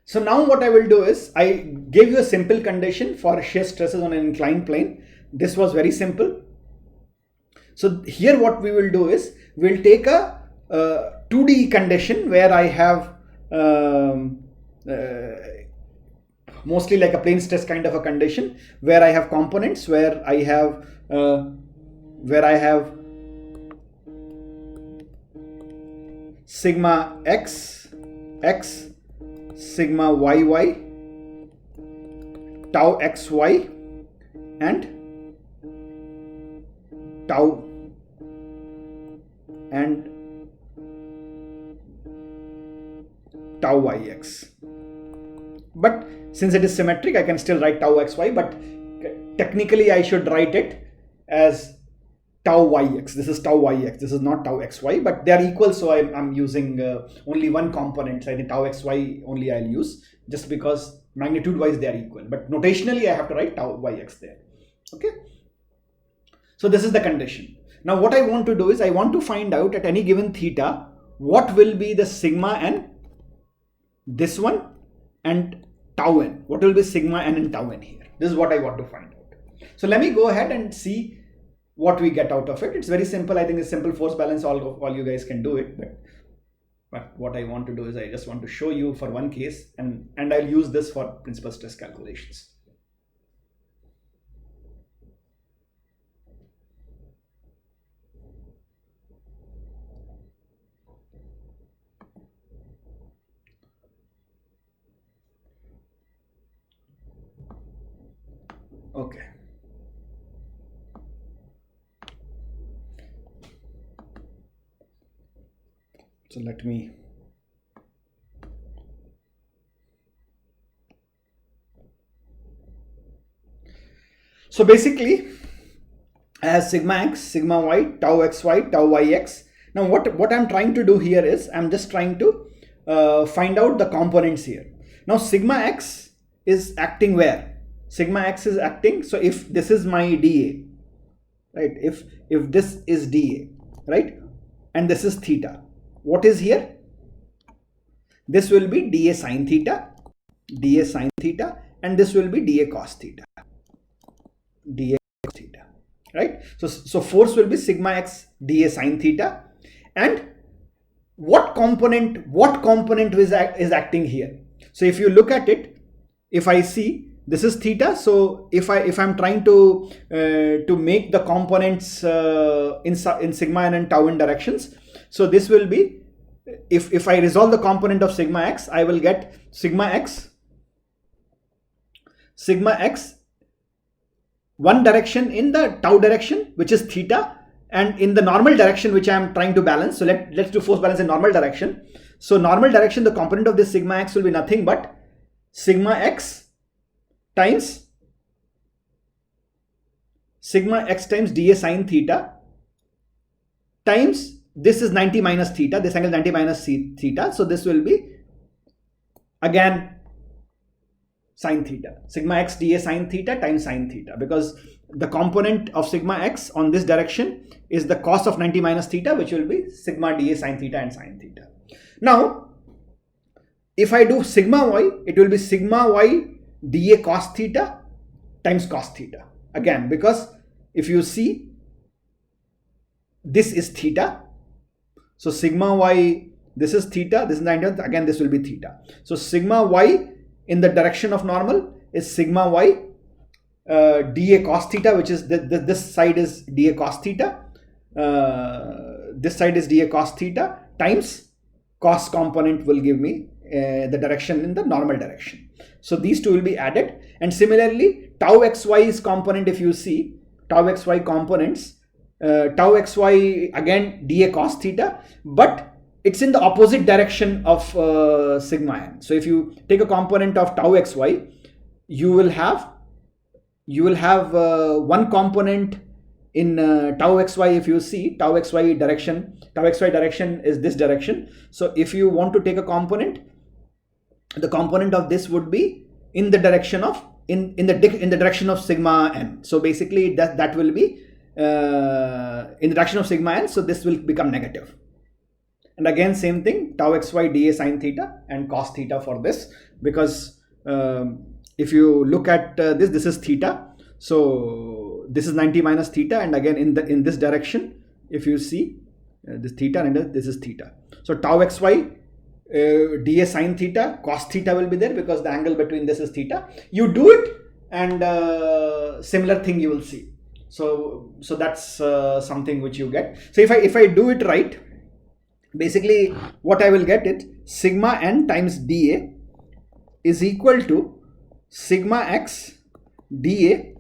So now what I will do is, I gave you a simple condition for shear stresses on an inclined plane. This was very simple. So here what we will do is, we'll take a 2D condition where I have mostly like a plane stress kind of a condition, where I have components, where I have sigma x, sigma y, tau xy, and tau yx. But since it is symmetric, I can still write tau xy, but technically I should write it as tau yx. This is tau yx. This is not tau xy, but they are equal. So I'm using only one component. So I think tau xy only I'll use, just because magnitude wise they are equal. But notationally I have to write tau yx there. Okay. So this is the condition. Now what I want to do is I want to find out at any given theta what will be the sigma n, this one, and tau n. What will be sigma n and tau n here? This is what I want to find out. So let me go ahead and see what we get out of it. It's very simple. I think it's simple force balance. All you guys can do it. But what I want to do is I just want to show you for one case, and I'll use this for principal stress calculations. Okay. So let me basically I have sigma x, sigma y, tau xy, tau yx. Now what I'm trying to do here is I'm just trying to find out the components here. Now sigma x is acting where? Sigma x is acting, so if this is my dA, right, if this is dA, right, and this is theta, what is here? This will be dA sine theta, and this will be dA cos theta, right? So force will be sigma x dA sine theta, and what component is acting here? So if you look at it, if I see this is theta, so if I'm trying to make the components in sigma n and tau n directions, so this will be, if I resolve the component of sigma x, I will get sigma x one direction in the tau direction, which is theta, and in the normal direction which I am trying to balance. So let's do force balance in normal direction. So normal direction, the component of this sigma x will be nothing but sigma x times dA sine theta times, this is 90 minus theta, this angle is 90 minus theta, so this will be again sine theta, sigma x dA sine theta times sine theta, because the component of sigma x on this direction is the cos of 90 minus theta, which will be sigma dA sine theta and sine theta. Now if I do sigma y, it will be sigma y dA cos theta times cos theta, again because if you see this is theta, so sigma y, this is theta, this is 90, again this will be theta. So sigma y in the direction of normal is sigma y dA cos theta, which is this side is dA cos theta, this side is dA cos theta, times cos component will give me the direction in the normal direction. So these two will be added, and similarly tau xy's component, if you see tau xy components, tau xy again dA cos theta, but it's in the opposite direction of sigma n. So if you take a component of tau xy, you will have one component in tau xy. If you see tau xy direction is this direction. So if you want to take a component, the component of this would be in the direction of in the direction of sigma n. So basically that will be in the direction of sigma n, so this will become negative. And again same thing, tau xy dA sine theta and cos theta for this, because if you look at this is theta, so this is 90 minus theta, and again in this direction if you see this theta and this is theta. So tau xy dA sine theta, cos theta will be there because the angle between this is theta. You do it and similar thing you will see. So that's something which you get. So if I do it right, basically what I will get it, sigma n times dA is equal to sigma x dA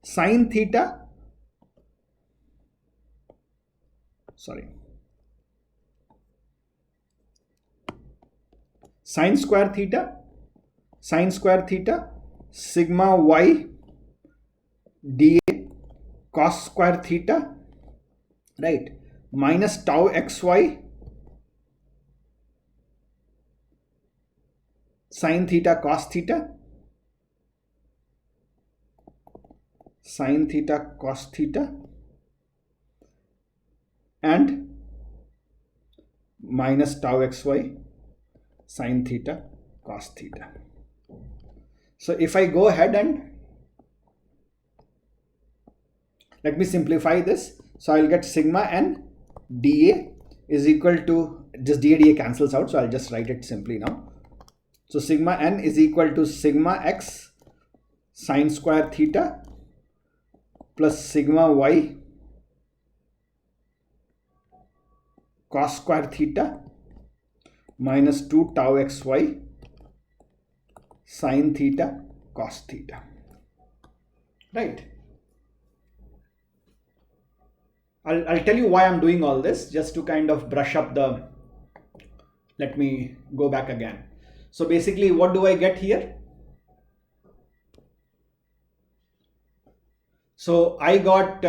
sine theta, sine square theta sigma y dA cos square theta, right, minus tau xy sin theta cos theta, sin theta cos theta, and minus tau xy sin theta cos theta. So if I go ahead and let me simplify this, so I'll get sigma n dA is equal to, just dA cancels out, so I'll just write it simply now. So sigma n is equal to sigma x sine square theta plus sigma y cos square theta minus 2 tau xy sin theta cos theta, right? I'll tell you why I'm doing all this, just to kind of brush up the, let me go back again. So basically, what do I get here? So I got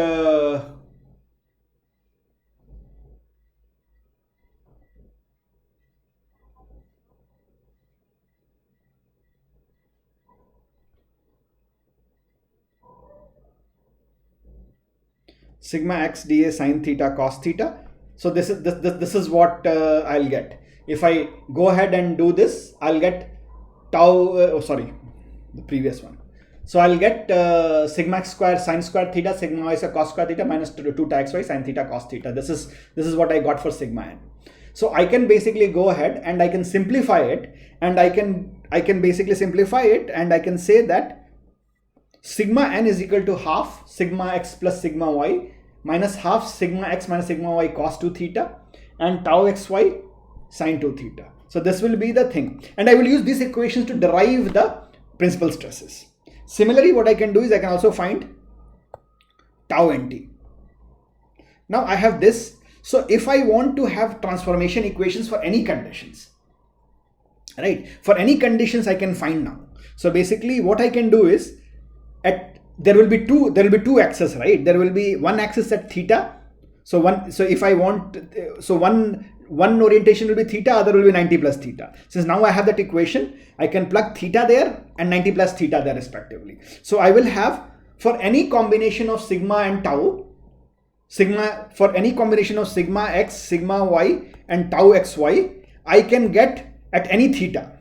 sigma x dA sin theta cos theta. So this is what I'll get. If I go ahead and do this, I'll get tau, the previous one. So I'll get sigma x square sin square theta, sigma y square cos square theta minus 2 tau xy sin theta cos theta. This is what I got for sigma n. So I can basically go ahead and I can simplify it, and I can basically simplify it, and I can say that sigma n is equal to half sigma x plus sigma y minus half sigma x minus sigma y cos 2 theta and tau xy sin 2 theta. So this will be the thing, and I will use these equations to derive the principal stresses. Similarly, what I can do is I can also find tau nt. Now I have this. So if I want to have transformation equations for any conditions, right, for any conditions I can find now. So basically what I can do is, there will be two axes, right? There will be one axis at theta. So if I want, one orientation will be theta, other will be 90 plus theta. Since now I have that equation, I can plug theta there and 90 plus theta there respectively. So I will have, for any combination of sigma and tau, for any combination of sigma x, sigma y and tau xy, I can get at any theta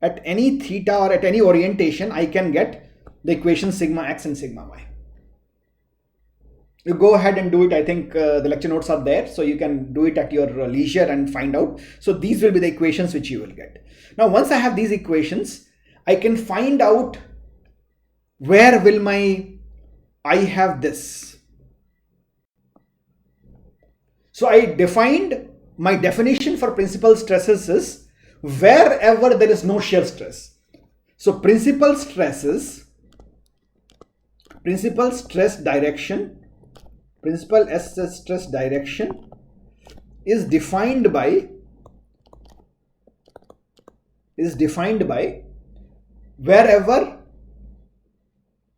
or at any orientation, I can get the equation sigma x and sigma y. You go ahead and do it. I think the lecture notes are there, so you can do it at your leisure and find out. So these will be the equations which you will get. Now once I have these equations, I can find out where will I have this. So I defined, my definition for principal stresses is wherever there is no shear stress. So principal stress direction is defined by wherever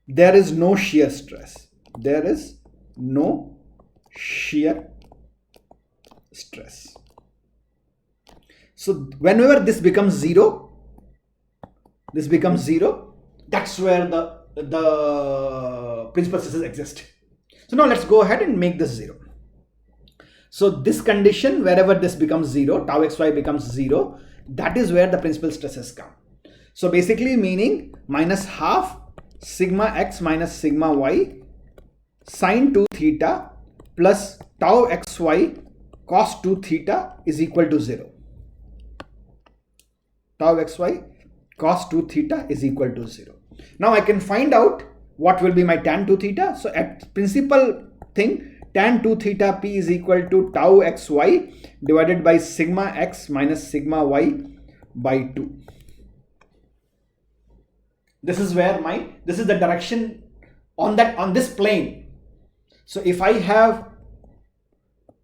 there is no shear stress. There is no shear stress. So whenever this becomes zero, that's where the principal stresses exist. So now let's go ahead and make this zero. So this condition, wherever this becomes zero, tau xy becomes zero, that is where the principal stresses come. So basically meaning minus half sigma x minus sigma y sin 2 theta plus tau xy cos 2 theta is equal to 0. Tau xy cos 2 theta is equal to 0. Now I can find out what will be my tan 2 theta. So at principal thing, tan 2 theta p is equal to tau xy divided by sigma x minus sigma y by 2. This is where this is the direction on this plane. So if I have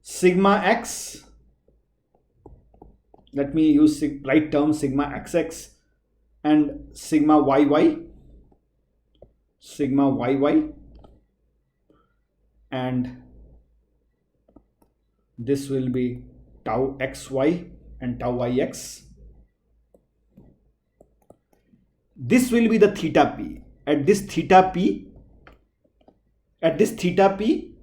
sigma x, let me use right term sigma xx and sigma yy. sigma yy, and this will be tau xy and tau ix. This will be the theta p. At this theta p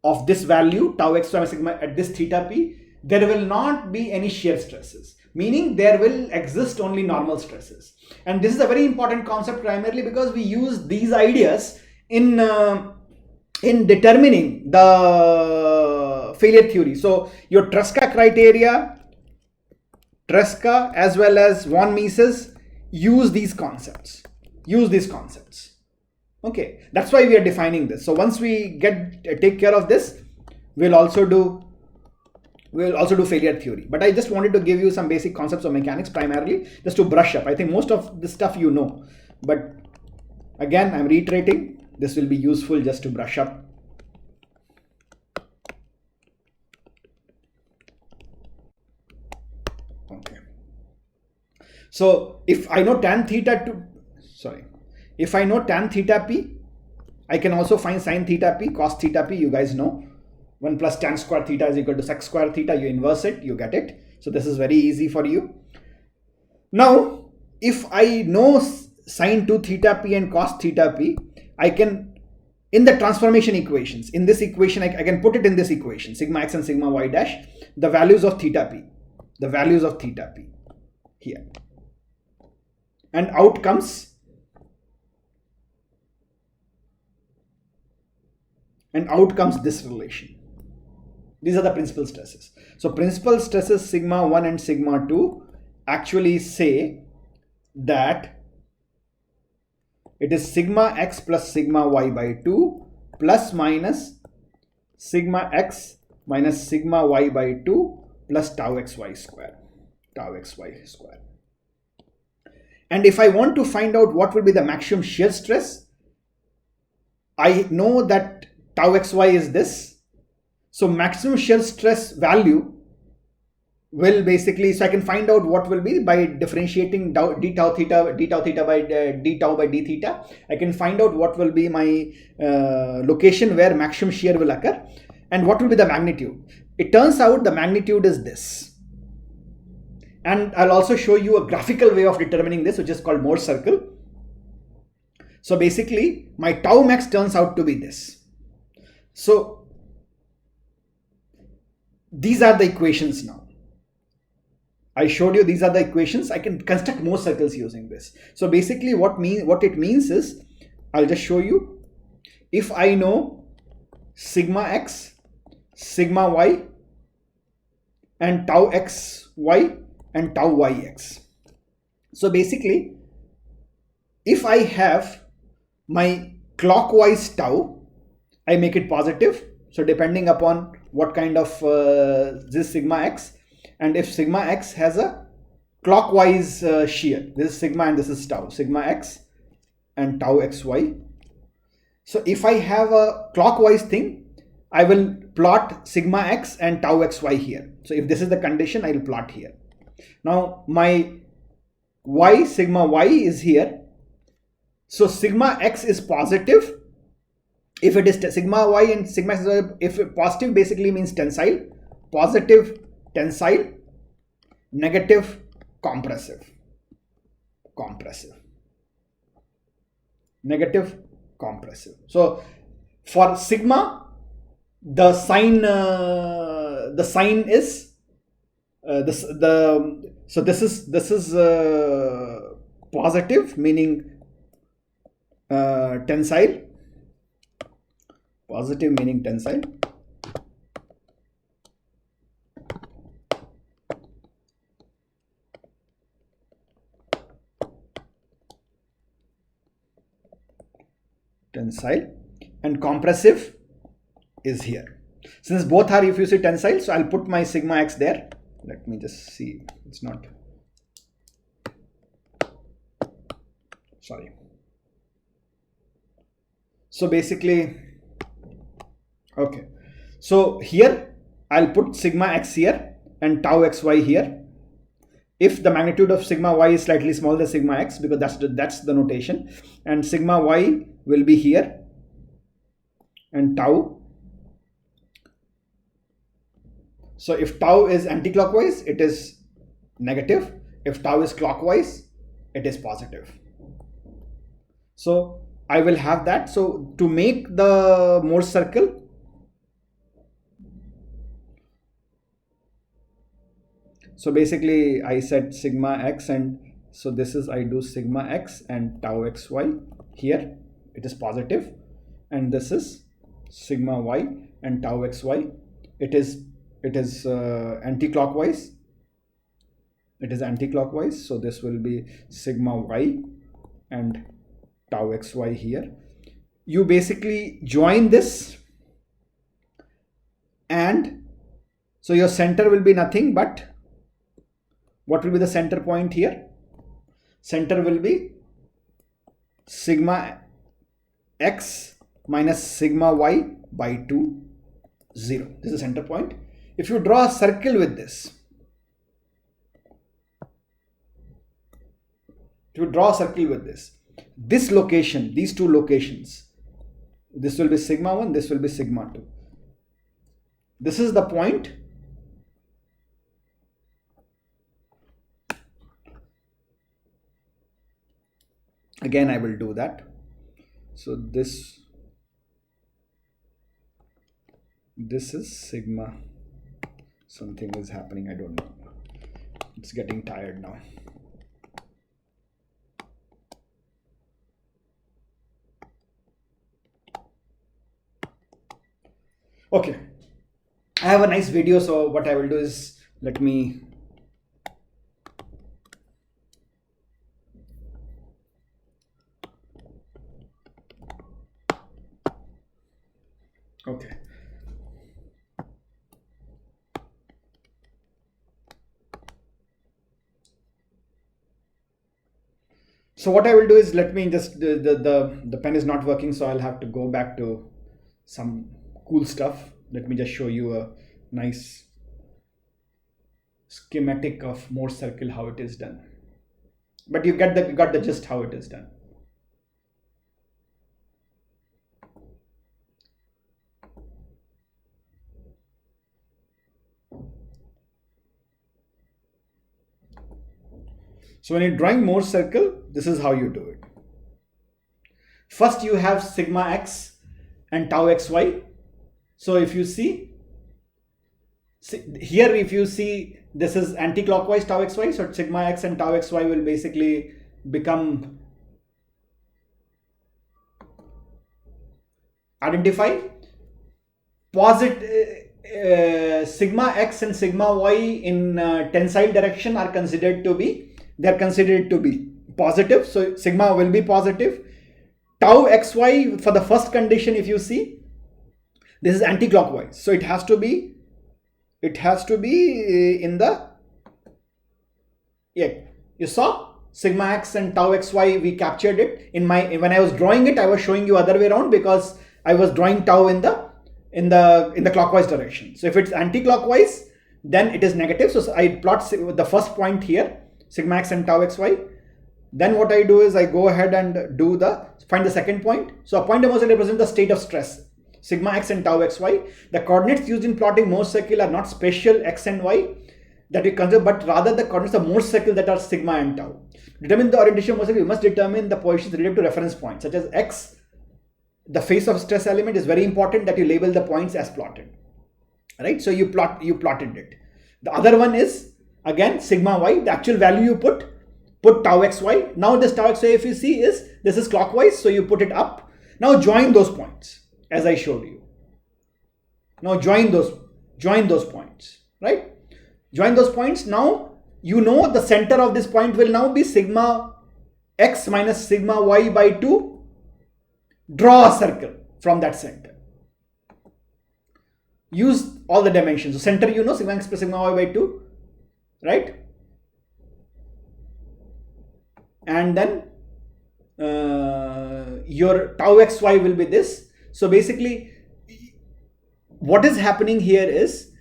of this value tau xy sigma, at this theta p, there will not be any shear stresses, meaning there will exist only normal stresses. And this is a very important concept, primarily because we use these ideas in determining the failure theory. So your Tresca criteria, Tresca as well as von Mises use these concepts. Okay, that's why we are defining this. So once we take care of this, we'll also do failure theory. But I just wanted to give you some basic concepts of mechanics, primarily just to brush up. I think most of this stuff you know, but again I'm reiterating, this will be useful just to brush up. Okay, so if I know tan theta p, I can also find sin theta p, cos theta p. You guys know 1 plus tan square theta is equal to sec square theta. You inverse it, you get it. So this is very easy for you. Now, if I know sin 2 theta p and cos theta p, I can, in the transformation equations, in this equation, I can put it in this equation, sigma x and sigma y dash, the values of theta p, here. And out comes this relation. These are the principal stresses. So principal stresses sigma 1 and sigma 2 actually say that it is sigma x plus sigma y by 2 plus minus sigma x minus sigma y by 2 plus tau xy square. And if I want to find out what will be the maximum shear stress, I know that tau xy is this. So maximum shear stress value will basically, so I can find out what will be by differentiating d tau theta by d tau by d theta. I can find out what will be my location where maximum shear will occur and what will be the magnitude. It turns out the magnitude is this. And I'll also show you a graphical way of determining this, which is called Mohr circle. So basically my tau max turns out to be this. So these are the equations now. I showed you these are the equations. I can construct more circles using this. So basically what it means is, I'll just show you. If I know sigma x, sigma y, and tau xy and tau yx. So basically, if I have my clockwise tau, I make it positive. So depending upon what kind of this sigma x, and if sigma x has a clockwise shear, this is sigma and this is tau, sigma x and tau xy. So if I have a clockwise thing, I will plot sigma x and tau xy here. So if this is the condition, I will plot here. Now my y, sigma y is here. So sigma x is positive. If it is sigma y and sigma x, if positive basically means tensile, positive tensile, negative compressive, negative compressive. So for sigma, the sign is this is positive, meaning tensile. Positive meaning tensile. And compressive is here. Since both are, if you see tensile, so I'll put my sigma x there. Let me just see. It's not. Sorry. So basically, okay. So here I'll put sigma x here and tau xy here. if the magnitude of sigma y is slightly smaller than sigma x, because that's the notation, and sigma y will be here and tau. So if tau is anti-clockwise, it is negative. If tau is clockwise, it is positive. So I will have that. So to make the Mohr circle, so basically I set sigma x, and so this is, I do sigma x and tau xy. Here it is positive, and this is sigma y and tau xy. It is anti-clockwise. It is anti-clockwise. So this will be sigma y and tau xy here. You basically join this, and so your center will be nothing but, what will be the center point here? Center will be sigma x minus sigma y by 2, 0. This is the center point. If you draw a circle with this, this location, these two locations, this will be sigma 1, this will be sigma 2. This is the point. Again, I will do that. So this is sigma. Something is happening, I don't know. It's getting tired now. Okay, I have a nice video, so what I will do is, let me okay. So what I will do is, let me just, the pen is not working, so I'll have to go back to some cool stuff. Let me just show you a nice schematic of Mohr circle, how it is done. But you got the gist how it is done. So when you're drawing Mohr circle, this is how you do it. First you have sigma x and tau xy. So if you see here, if you see, this is anti-clockwise tau xy, so sigma x and tau xy will basically become, identify positive, sigma x and sigma y in tensile direction are considered to be, they are considered to be positive. So sigma will be positive. Tau xy, for the first condition, if you see, this is anti-clockwise, so it has to be in the, yeah, you saw sigma x and tau xy, we captured it in my, when I was drawing it, I was showing you other way around because I was drawing tau in the clockwise direction. So if it's anti-clockwise, then it is negative. So I plot the first point here, sigma x and tau xy. Then what I do is I go ahead and find the second point. So a point of motion represents the state of stress, sigma x and tau xy. The coordinates used in plotting Mohr circle are not spatial x and y that we consider, but rather the coordinates of Mohr circle that are sigma and tau. Determine the orientation of Mohr circle, you must determine the positions related to reference points, such as x. The face of stress element is very important that you label the points as plotted. Right? So you plotted it. The other one is again sigma y, the actual value you put tau xy. Now this tau xy, if you see, is this is clockwise, so you put it up. Now join those points as I showed you. Now join those points, right? Join those points. Now you know the center of this point will now be sigma x minus sigma y by 2. Draw a circle from that center. Use all the dimensions. So center, you know, sigma x plus sigma y by 2, right? And then your tau xy will be this. So basically what is happening here is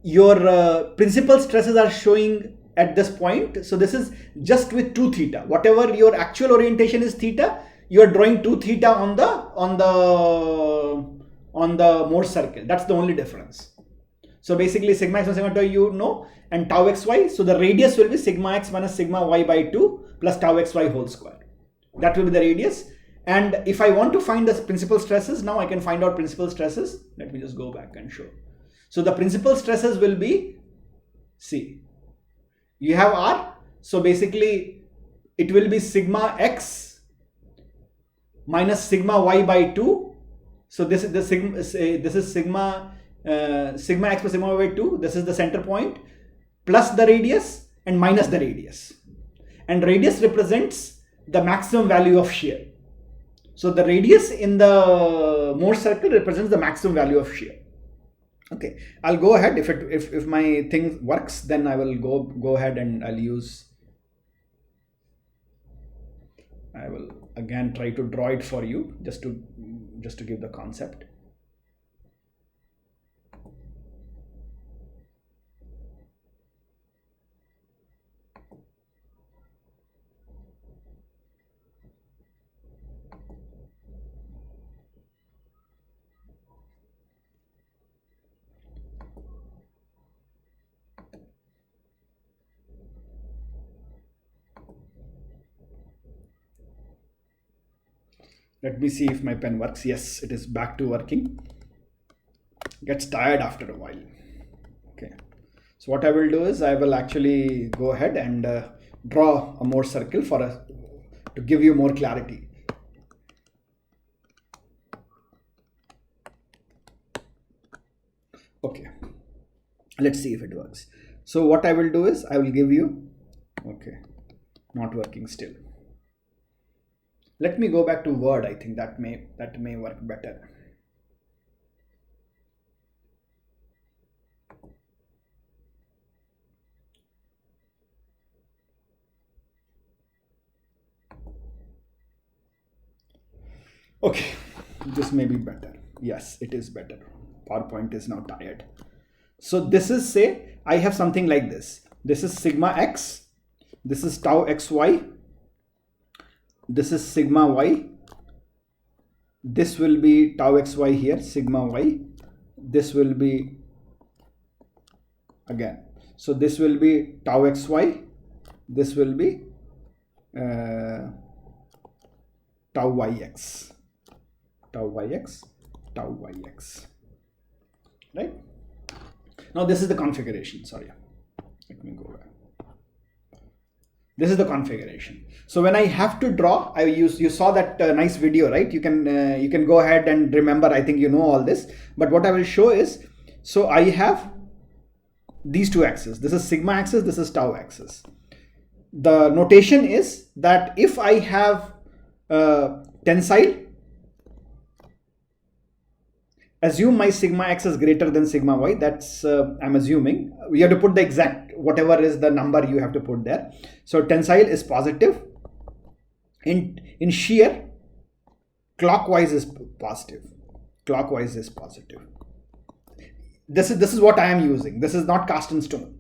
your principal stresses are showing at this point. So this is just with 2 theta. Whatever your actual orientation is theta, you are drawing 2 theta on the Mohr circle. That's the only difference. So basically sigma x minus sigma 2 you know, and tau xy. So the radius will be sigma x minus sigma y by 2 plus tau xy whole square. That will be the radius. And if I want to find the principal stresses, now I can find out principal stresses. Let me just go back and show. So the principal stresses will be, see, you have R. So basically it will be sigma x minus sigma y by 2. So this is the sigma, this is sigma x plus sigma y by 2. This is the center point plus the radius and minus the radius. And radius represents the maximum value of shear. So the radius in the Mohr circle represents the maximum value of shear. Okay, I'll go ahead. If my thing works, then I will go ahead and I will again try to draw it for you just to give the concept. Let me see if my pen works. Yes, it is back to working. Gets tired after a while. Okay. So what I will do is I will actually go ahead and draw a Mohr circle to give you more clarity. Okay. Let's see if it works. So what I will do is I will give you, okay, not working still. Let me go back to Word. I think that may work better. Okay, this may be better. Yes, it is better. PowerPoint is now tired. So this is, say, I have something like this. This is sigma x. This is tau xy. This is sigma y. This will be tau xy here, sigma y. This will be again. So this will be tau xy. This will be tau yx. Tau yx, tau yx. Right? Now this is the configuration. Sorry. Let me go back. This is the configuration. So when I have to draw, you saw that nice video, right? You can go ahead and remember. I think you know all this. But what I will show is, so I have these two axes. This is sigma axis. This is tau axis. The notation is that if I have tensile, assume my sigma x is greater than sigma y. That's I'm assuming. We have to put the exact, whatever is the number you have to put there. So tensile is positive. In shear, clockwise is positive. Clockwise is positive. This is what I am using. This is not cast in stone.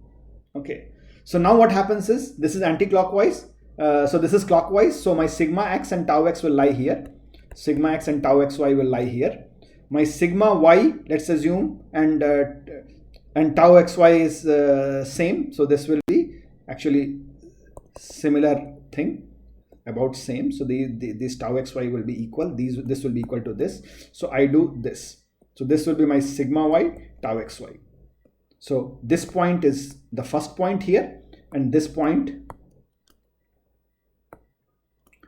Okay. So now what happens is, this is anti-clockwise. So this is clockwise. So my sigma x and tau x will lie here. Sigma x and tau xy will lie here. My sigma y, let's assume, and tau xy is same. So this will be actually similar thing, about same. So this tau xy will be equal. This will be equal to this. So I do this. So this will be my sigma y, tau xy. So this point is the first point here, and this point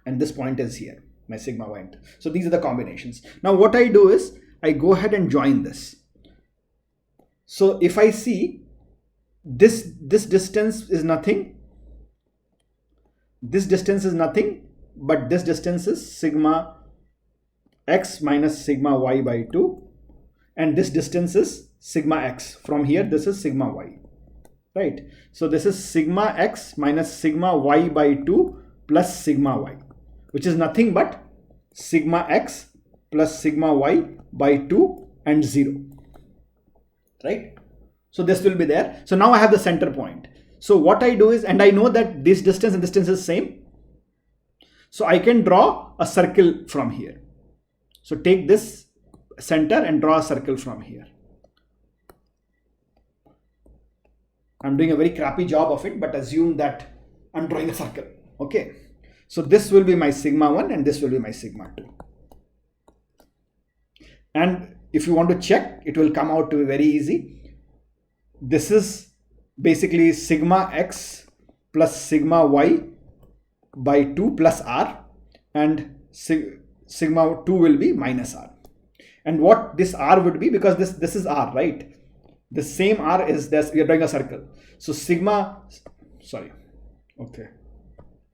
is here, my sigma y. So these are the combinations. Now what I do is I go ahead and join this. So if I see this distance is nothing, this distance is nothing, but this distance is sigma x minus sigma y by 2, and this distance is sigma x. From here, this is sigma y, right? So this is sigma x minus sigma y by 2 plus sigma y, which is nothing but sigma x plus sigma y by 2 and 0, right? So this will be there. So now I have the center point. So what I do is, and I know that this distance and distance is same. So I can draw a circle from here. So take this center and draw a circle from here. I'm doing a very crappy job of it, but assume that I'm drawing a circle. Okay. So this will be my sigma 1 and this will be my sigma 2. And if you want to check, it will come out to be very easy. This is basically sigma x plus sigma y by 2 plus r, and sigma 2 will be minus r. And what this r would be, because this is r, right? The same r is this, we are drawing a circle. So sigma, sorry, okay.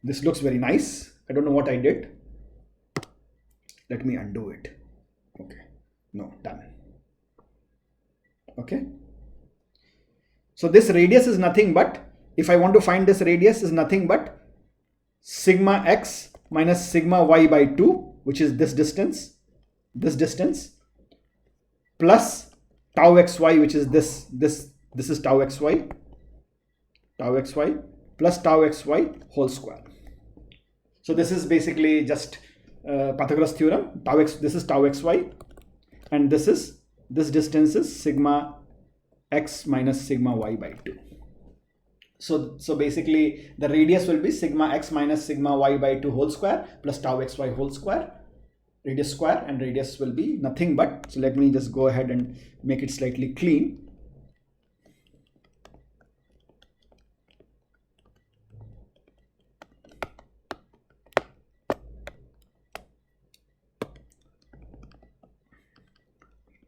This looks very nice. I don't know what I did. Let me undo it. Okay, no, done. Okay. So this radius is nothing but, if I want to find this radius, is nothing but sigma x minus sigma y by 2, which is this distance, plus tau xy, which is this is tau xy plus tau xy whole square. So this is basically just Pythagoras theorem. This is tau xy, and this distance is sigma x minus sigma y by 2. So basically the radius will be sigma x minus sigma y by 2 whole square plus tau xy whole square, radius square, and radius will be nothing but, so let me just go ahead and make it slightly clean.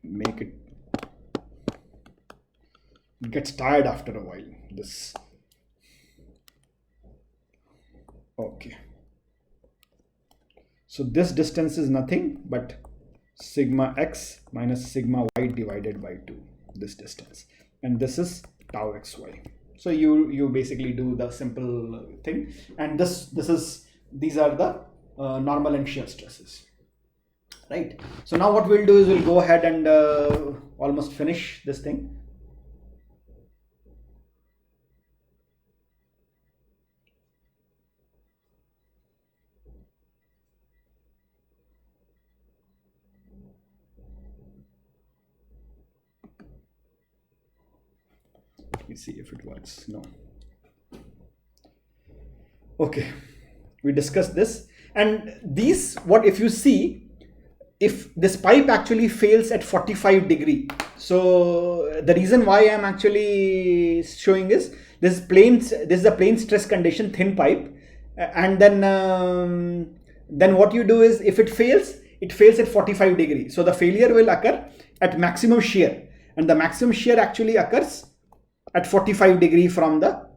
Make it, gets tired after a while, this. Okay. So this distance is nothing but sigma x minus sigma y divided by 2, this distance, and this is tau xy. So you basically do the simple thing, and these are the normal and shear stresses, right? So now what we'll do is we'll go ahead and almost finish this thing. Let me see if it works. No. Okay, we discussed this, and these, what if you see, if this pipe actually fails at 45 degree. So the reason why I'm actually showing is this is a plane stress condition, thin pipe, and then what you do is, if it fails at 45 degree. So the failure will occur at maximum shear, and the maximum shear actually occurs at 45 degree from the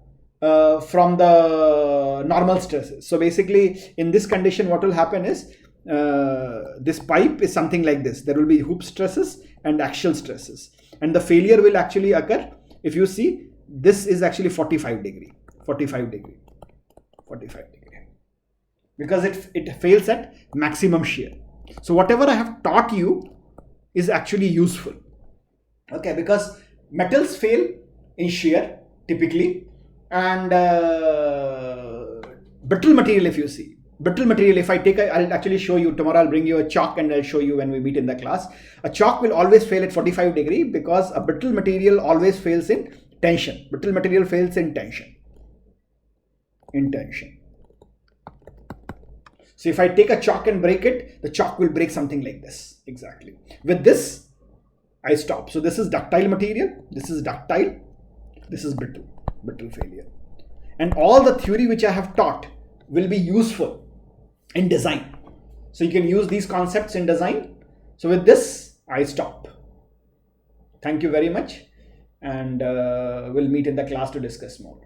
normal stresses. So basically in this condition, what will happen is, this pipe is something like this. There will be hoop stresses and axial stresses, and the failure will actually occur, if you see, this is actually 45 degree, because it fails at maximum shear. So whatever I have taught you is actually useful, okay, because metals fail in shear typically, and brittle material, if you see, if I take I'll actually show you tomorrow. I'll bring you a chalk and I'll show you when we meet in the class. A chalk will always fail at 45 degree because a brittle material always fails in tension. Brittle material fails in tension. So if I take a chalk and break it, the chalk will break something like this. Exactly. With this, I stop. So this is ductile material. This is ductile. This is brittle failure. And all the theory which I have taught will be useful in design. So you can use these concepts in design. So with this, I stop. Thank you very much. And we'll meet in the class to discuss more.